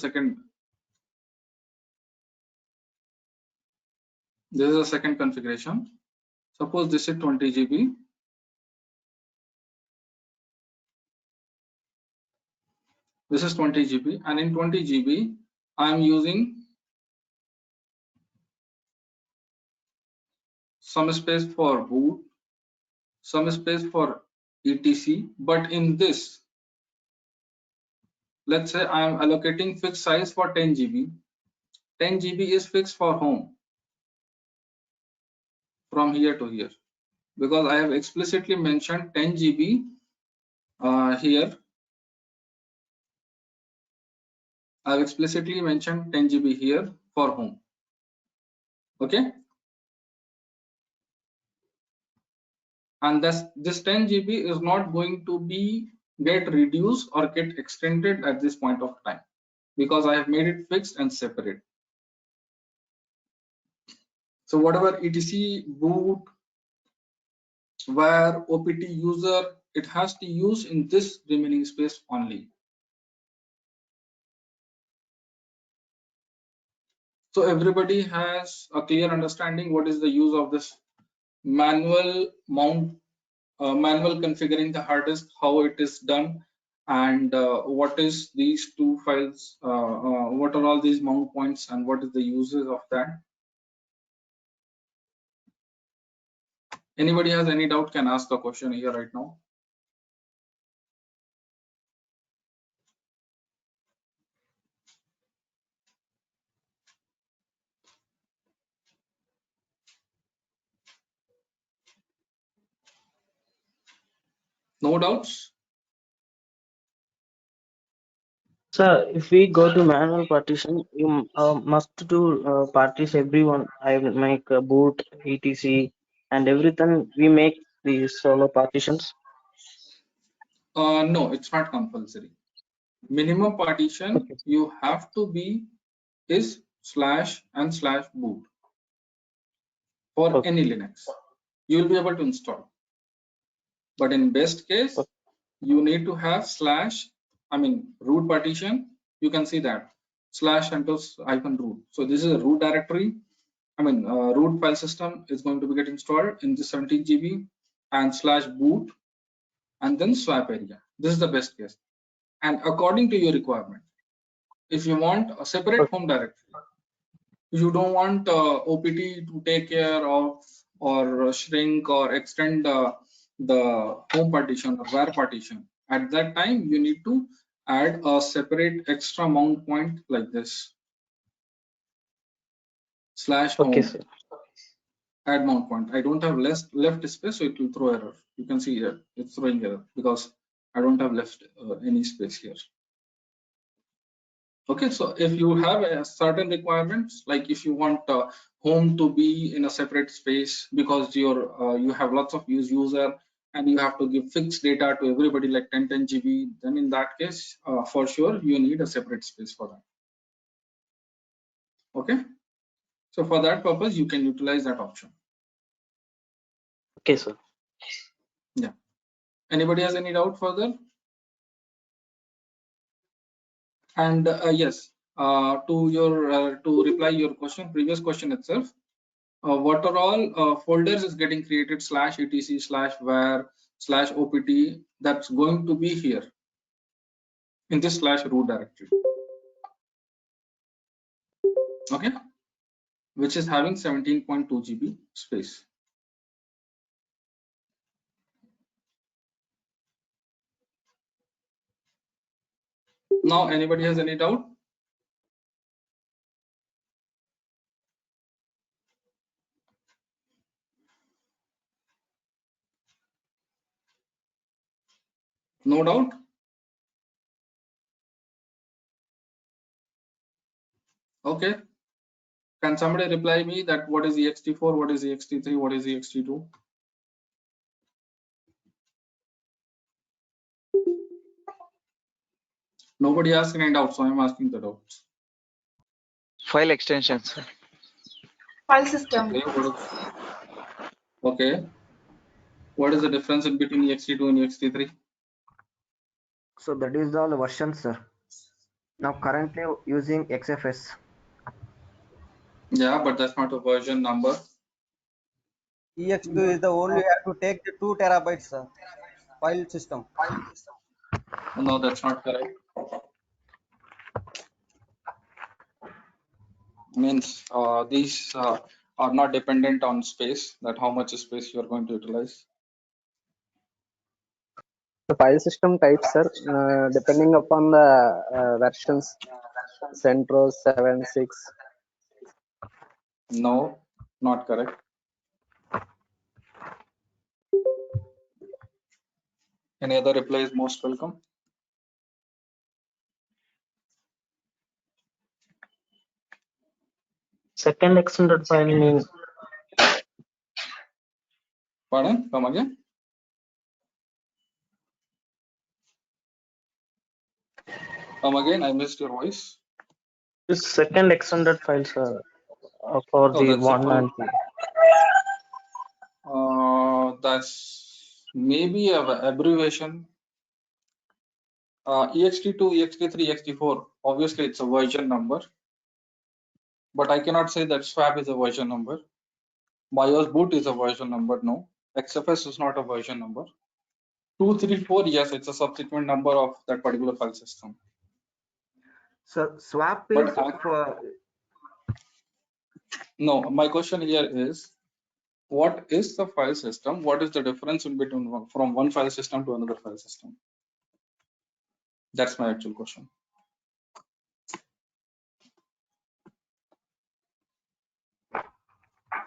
second configuration. Suppose this is 20 GB. This is 20 GB, and in 20 GB, I am using some space for boot, some space for etc. But in this, let's say I am allocating fixed size for 10 GB. 10 GB is fixed for home from here to here, because I have explicitly mentioned 10 GB here. I have explicitly mentioned 10 GB here for home. Okay. And this 10 GB is not going to be get reduced or get extended at this point of time, because I have made it fixed and separate. So whatever etc, boot, var, opt user, it has to use in this remaining space only. So everybody has a clear understanding what is the use of this manual mount, manual configuring the hard disk, how it is done, and what is these two files, what are all these mount points, and what is the uses of that. Anybody has any doubt can ask the question here right now. No doubts? Sir, if we go to manual partition, you must do parties everyone. I will make a boot, etc, and everything. We make these solo partitions. No, it's not compulsory. Minimum partition Okay. you have to be is /and/boot for Okay. any Linux. You will be able to install. But in best case, Okay. you need to have root partition. You can see that /Centos-root. So this is a root directory. Root file system is going to be get installed in the 17 GB and /boot and then swap area. This is the best case. And according to your requirement, if you want a separate home directory, you don't want opt to take care of or shrink or extend the home partition or var partition, at that time you need to add a separate extra mount point like this Okay, /home. sir. Add mount point. I don't have left space, so it will throw error. You can see here it's throwing error because I don't have left any space here. Okay, so if you have a certain requirements, like if you want home to be in a separate space because you have lots of user and you have to give fixed data to everybody like 10 GB, then in that case, for sure you need a separate space for that. Okay, so for that purpose, you can utilize that option. Okay, sir. Yeah. Anybody has any doubt further? And yes, to reply your previous question itself, what are all folders is getting created /etc/var/opt, that's going to be here in this /root directory. Okay, which is having 17.2 GB space. Now, anybody has any doubt? No doubt? Okay. Can somebody reply me that what is ext4, what is ext3, what is ext2? Nobody asked any doubt, so I'm asking the doubts. File extensions. File system. Okay. What is the difference in between ext2 and ext3? So that is all versions, sir. Now currently using XFS. Yeah, but that's not a version number. ex2 is the only you have to take the 2 terabytes file system. No, that's not correct. Means these are not dependent on space, that how much space you are going to utilize. The file system types, sir, depending upon the versions, Centos 7, 6. No, not correct. Any other reply is most welcome. Second extended file name. Pardon? Come again? Come again? I missed your voice. This second extended file, sir, for Oh, the that's a 1 full. and 2. That's maybe a abbreviation. ext2, ext3, ext4. Obviously, it's a version number, but I cannot say that swap is a version number. BIOS boot is a version number. No, XFS is not a version number. 234, yes, it's a subsequent number of that particular file system. So swap But is for. no, my question here is, what is the file system? What is the difference in between from one file system to another file system? That's my actual question.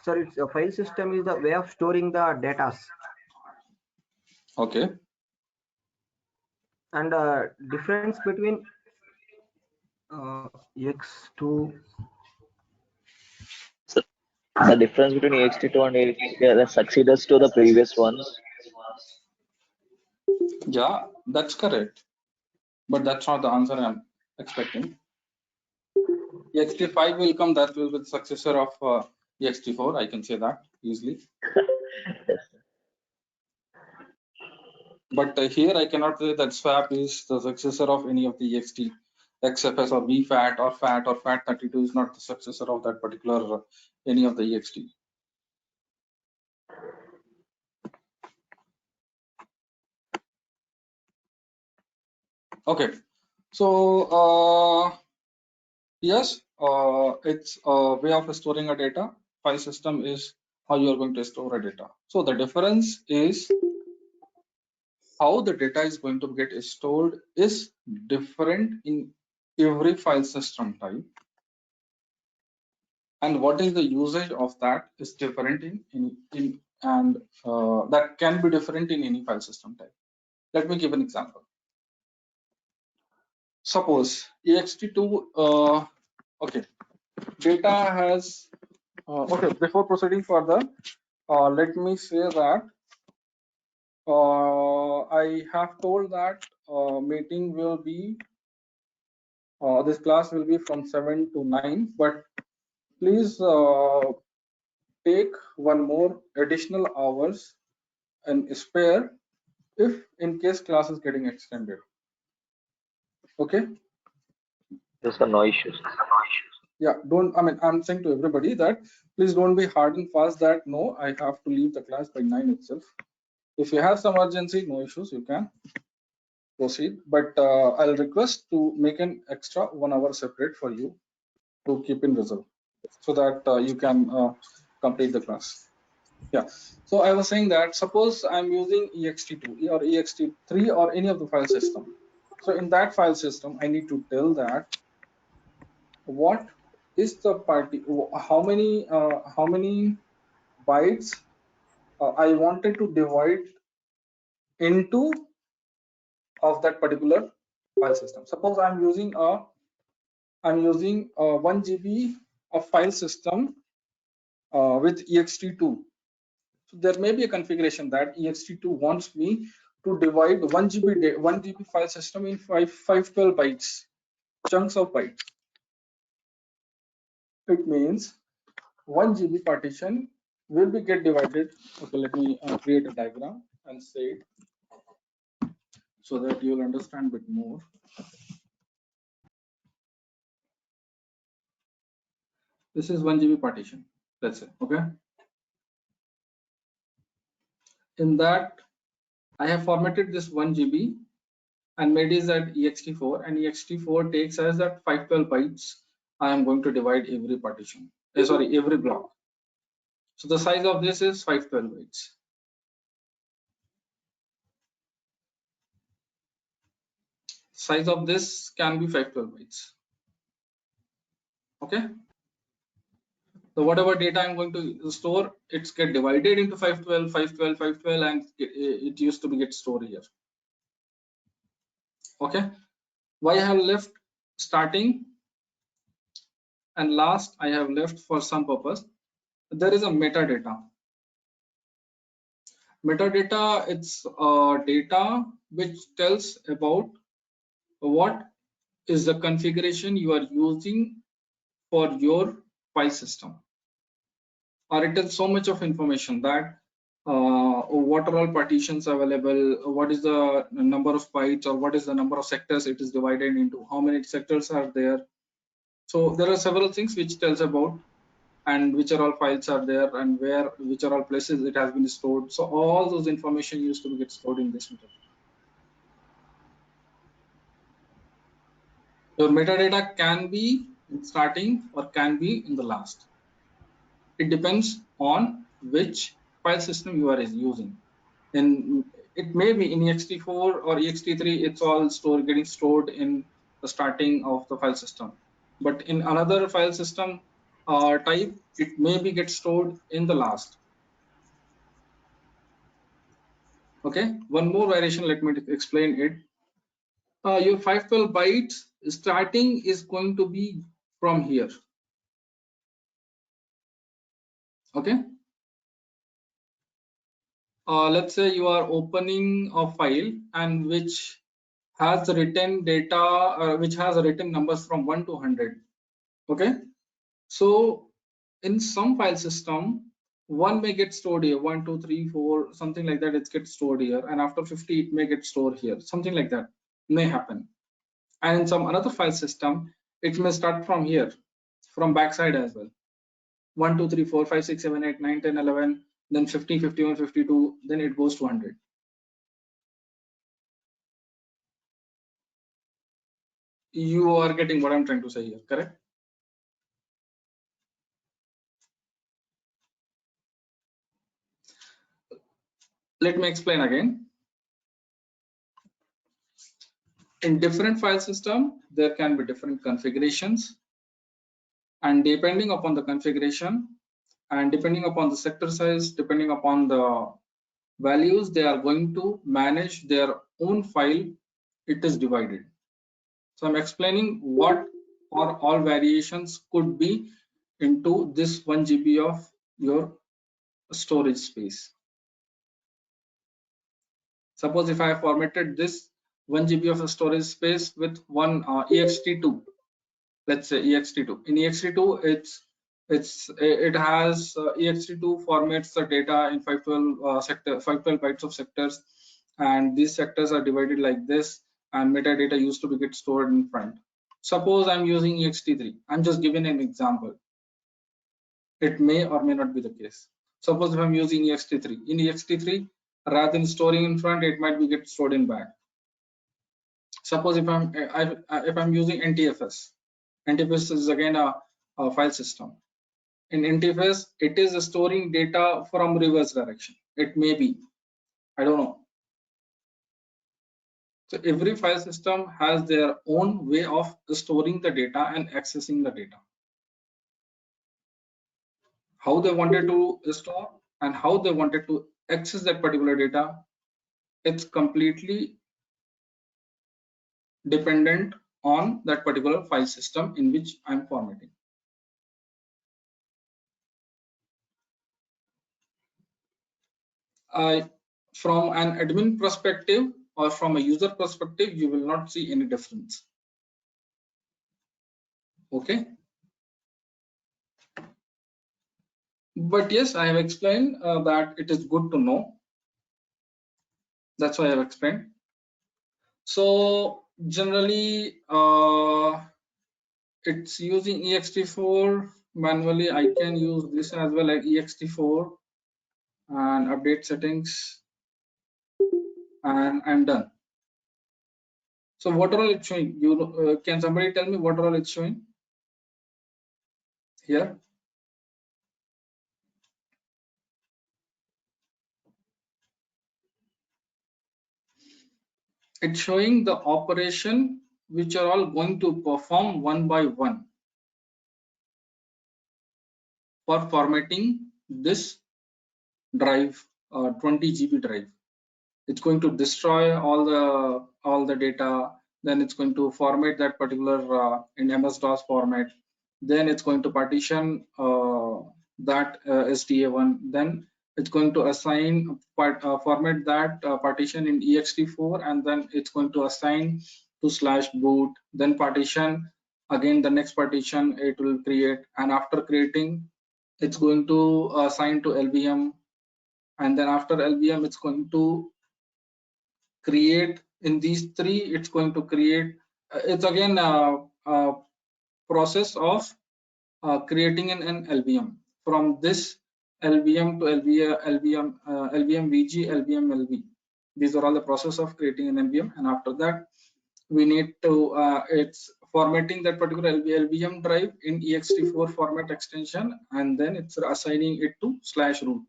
Sir, it's a file system is the way of storing the data. Okay. And difference between X2. So the difference between ext2 and the succeeders to the previous ones. Yeah, that's correct. But that's not the answer I'm expecting. ext5 will come, that will be the successor of ext4. I can say that easily. But here I cannot say that swap is the successor of any of the ext. XFS or VFAT or FAT or FAT32 is not the successor of that particular any of the ext. Okay, so yes, it's a way of storing a data. File system is how you are going to store a data. So the difference is how the data is going to get stored is different in every file system type, and what is the usage of that is different in and that can be different in any file system type. Let me give an example. Suppose ext2 okay, data has okay, before proceeding further, let me say that I have told that meeting will be this class will be from 7 to 9, but please take one more additional hours and spare if in case class is getting extended. Okay. Yes, sir, no issues. Yeah, don't, I mean, I'm saying to everybody that please don't be hard and fast that no, I have to leave the class by 9 itself. If you have some urgency, no issues, you can proceed, but I'll request to make an extra 1 hour separate for you to keep in reserve so that you can complete the class. Yeah, so I was saying that suppose I'm using ext2 or ext3 or any of the file system. So in that file system, I need to tell that what is the how many bytes I wanted to divide into of that particular file system. Suppose I'm using 1 GB of file system with ext2. So there may be a configuration that ext2 wants me to divide 1 GB file system in 512 bytes, chunks of bytes. It means 1 GB partition will be get divided. Okay, let me create a diagram and say it so that you'll understand a bit more. This is 1 GB partition. That's it. Okay. In that, I have formatted this 1 GB and made it as ext4, and ext4 takes as that 512 bytes. I am going to divide every partition. Sorry, every block. So the size of this is 512 bytes. Size of this can be 512 bytes. Okay. So whatever data I'm going to store, it's get divided into 512, 512, 512, and it used to be get stored here. Okay. Why I have left starting and last I have left for some purpose. There is a metadata. Metadata, it's data which tells about what is the configuration you are using for your file system, or it tells so much of information that what are all partitions available, what is the number of bytes, or what is the number of sectors it is divided into, how many sectors are there. So there are several things which tells about, and which are all files are there, and where, which are all places it has been stored. So all those information used to get stored in this metadata. Your metadata can be in starting or can be in the last. It depends on which file system you are using. And it may be in ext4 or ext3, it's all getting stored in the starting of the file system. But in another file system type, it may be get stored in the last. Okay, one more variation, let me explain it. Your 512 bytes starting is going to be from here. Okay. Let's say you are opening a file and which has written data, which has written numbers from 1 to 100. Okay. So in some file system, 1 may get stored here, 1, 2, 3, 4, something like that, it gets stored here, and after 50 it may get stored here, something like that may happen. And in some another file system, it may start from here, from backside as well. 1, 2, 3, 4, 5, 6, 7, 8, 9, 10, 11, then 50, 51, 52, then it goes to 100. You are getting what I'm trying to say here, correct? Let me explain again. In different file system, there can be different configurations, and depending upon the configuration and depending upon the sector size, depending upon the values, they are going to manage their own file. It is divided. So I'm explaining what or all variations could be into this 1 GB of your storage space. Suppose if I have formatted this 1 GB of storage space with one ext2, let's say ext2. In ext2, it has ext2 formats the data in 512 bytes of sectors, and these sectors are divided like this, and metadata used to be get stored in front. Suppose I'm using ext3. I'm just giving an example. It may or may not be the case. Suppose if I'm using ext3, in ext3, rather than storing in front, it might be get stored in back. Suppose if I'm using NTFS, NTFS is again a file system. In NTFS, it is storing data from reverse direction. It may be, I don't know. So every file system has their own way of storing the data and accessing the data. How they wanted to store and how they wanted to access that particular data, it's completely dependent on that particular file system in which I'm formatting. From an admin perspective or from a user perspective, you will not see any difference. Okay. But yes, I have explained that it is good to know. That's why I have explained. So generally, it's using ext4 manually. I can use this as well, like ext4 and update settings, and I'm done. So what all it's showing? You can somebody tell me what all it's showing here? It's showing the operation which are all going to perform one by one for formatting this drive, 20 GB drive. It's going to destroy all the data. Then it's going to format that particular in MS-DOS format. Then it's going to partition that SDA1. Then it's going to assign format that partition in ext4, and then it's going to assign to /boot. Then partition again, the next partition it will create, and after creating, it's going to assign to LVM, and then after LVM, it's going to create in these three. It's going to create. It's again a process of creating an LVM from this LVM to LVM VG, LVM LV. These are all the process of creating an LVM, and after that, we need to it's formatting that particular LVM drive in ext4 format extension, and then it's assigning it to /root,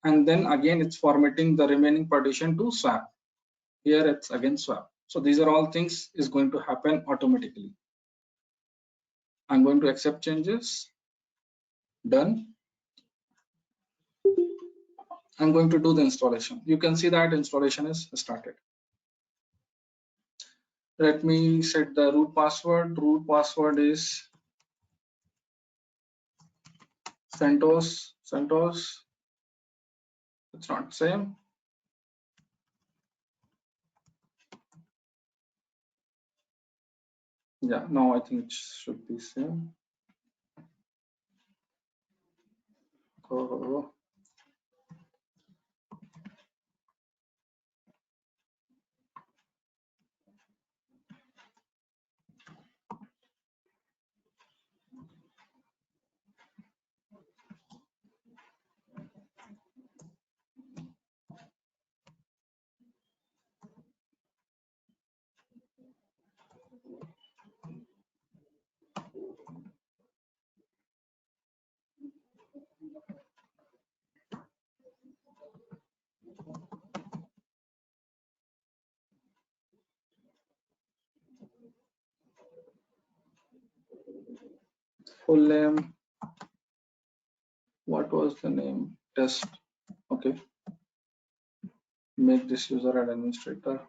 and then again it's formatting the remaining partition to swap. Here it's again swap. So these are all things is going to happen automatically. I'm going to accept changes. Done. I'm going to do the installation. You can see that installation is started. Let me set the root password. Root password is Centos. It's not same. Yeah, no, I think it should be same. Oh. Full name. What was the name? Test. Okay. Make this user an administrator.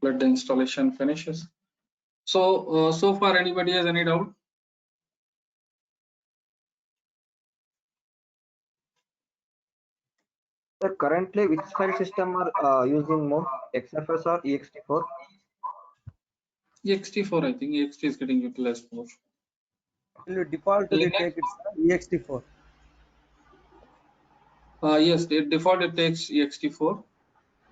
Let the installation finishes. So so far, anybody has any doubt? Sir, currently which file system are using more, XFS or ext4? ext4, I think ext is getting utilized more. Will you default they take it, ext4? Yes, the default it takes ext4.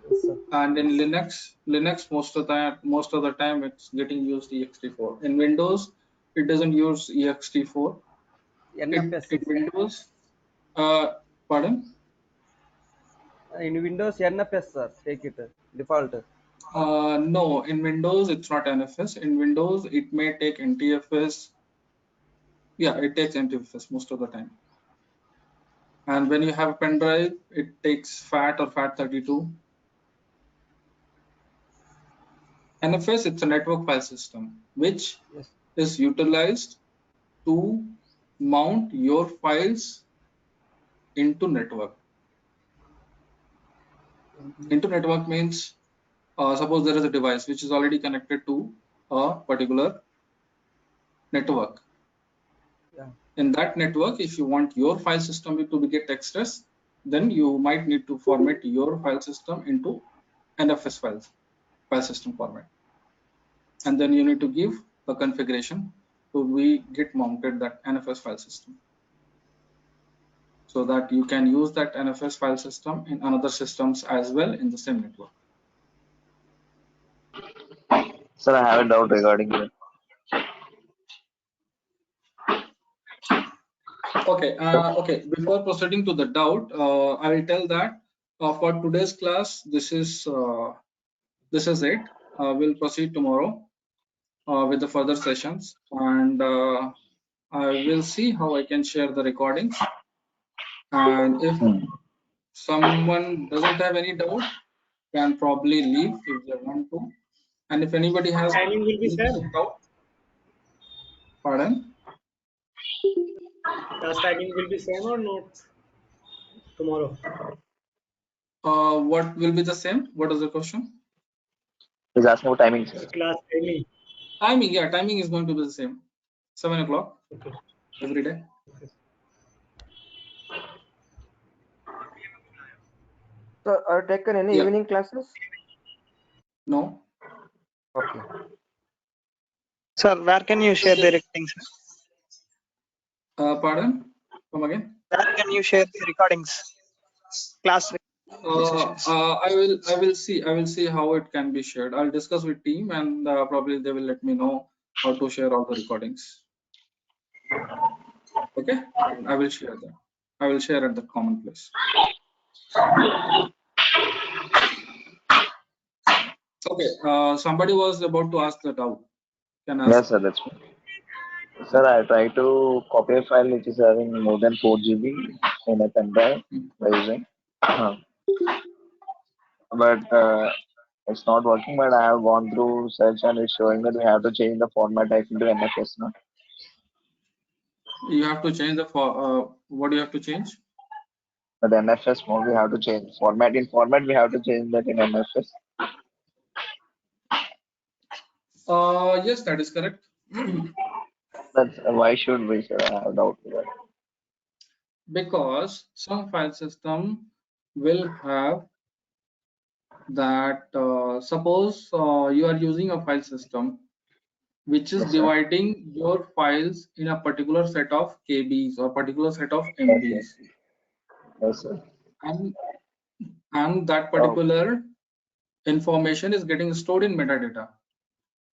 Yes, sir. And in Linux most of the time it's getting used ext4. In Windows, it doesn't use ext4. NFS. In Windows, pardon? In Windows, NFS, sir, take it default. No, in Windows it's not NFS. In Windows it may take NTFS. Yeah, it takes NTFS most of the time. And when you have a pen drive, it takes FAT or FAT32. NFS, it's a network file system, which Yes. is utilized to mount your files into network. Into network means, suppose there is a device which is already connected to a particular network. Yeah. In that network, if you want your file system to get access, then you might need to format your file system into NFS file system format. And then you need to give the configuration to be git mounted that NFS file system, so that you can use that NFS file system in another systems as well in the same network. Sir, I have a doubt regarding that. Okay, okay. Before proceeding to the doubt, I will tell that for today's class, this is it. We'll proceed tomorrow with the further sessions, and I will see how I can share the recordings. And if someone doesn't have any doubt, can probably leave if they want to. And if anybody has Timing will be any same. doubt, pardon. Class timing will be same or not tomorrow? What will be the same? What is the question? He's asking about timing, sir. Class timing. Timing, yeah, timing is going to be the same. 7 o'clock Okay. every day. Okay. So, are you taken any evening classes? No. Okay. Sir, where can you share the recordings? Pardon? Come again? Where can you share the recordings? Class sessions. I will see how it can be shared. I'll discuss with team, and probably they will let me know how to share all the recordings. Okay, and I will share them. I will share at the common place. Okay, somebody was about to ask the doubt. Can ask. Yes, sir, that's me. Sir, I try to copy a file which is having more than 4 GB in a pen drive by using. But it's not working. But I have gone through search and it's showing that we have to change the format type into NFS now. You have to change the what do you have to change? But NFS mode we have to change format. In format we have to change that in NFS. Yes, that is correct. That's why should we, sir? I have doubt with that. Because some file system will have that. Suppose you are using a file system which is Yes, sir. dividing your files in a particular set of KBs or particular set of MBs. Yes, sir. And that particular information is getting stored in metadata.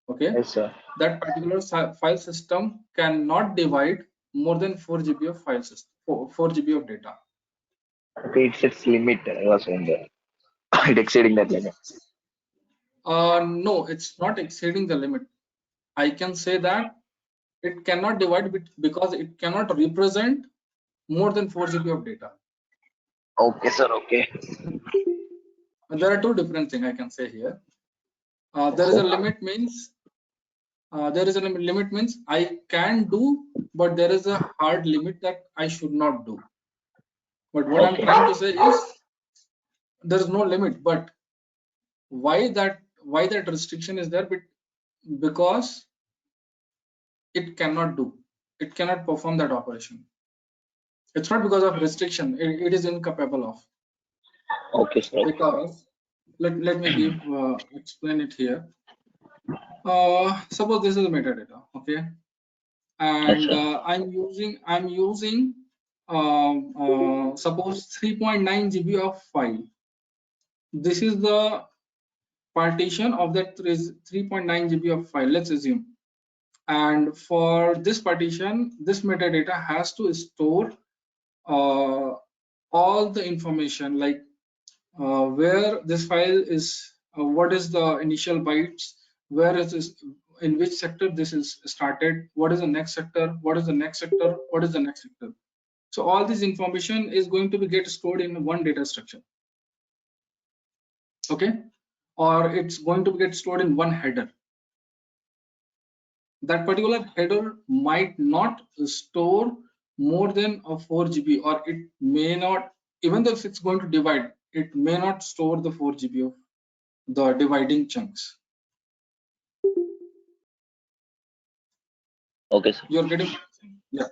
Okay. Yes, sir. That particular file system cannot divide more than 4 GB of file system, 4 GB of data. Okay, it's limit. I was saying that it exceeding that limit. No, it's not exceeding the limit. I can say that it cannot divide because it cannot represent more than 4 GB of data. Okay, sir. Okay. There are two different things I can say here. There is a limit means I can do, but there is a hard limit that I should not do. But what I'm trying to say is there is no limit. But why that restriction is there? Because it cannot perform that operation. It's not because of restriction. It is incapable of. Okay, sir. Because let me explain it here. Suppose this is metadata, okay, and I'm using suppose 3.9 GB of file. This is the partition of that 3.9 GB of file. Let's assume. And for this partition, this metadata has to store all the information, like where this file is, what is the initial bytes, where is this, in which sector this is started, what is the next sector, what is the next sector, what is the next sector. So all this information is going to be get stored in one data structure. Okay, or it's going to get stored in one header. That particular header might not store more than a 4 GB, or it may not, even though if it's going to divide, it may not store the 4 GB of the dividing chunks. Okay, sir. You're getting, yeah.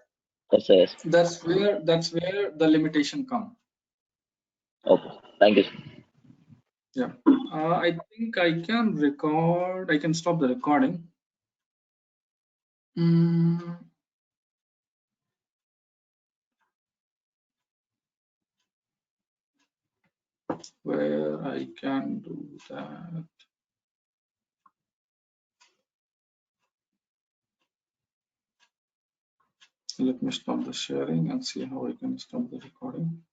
Yes, sir. Yes. That's where the limitation comes. Okay, thank you. Yeah. I think I can record. I can stop the recording. Where I can do that. Let me stop the sharing and see how I can stop the recording.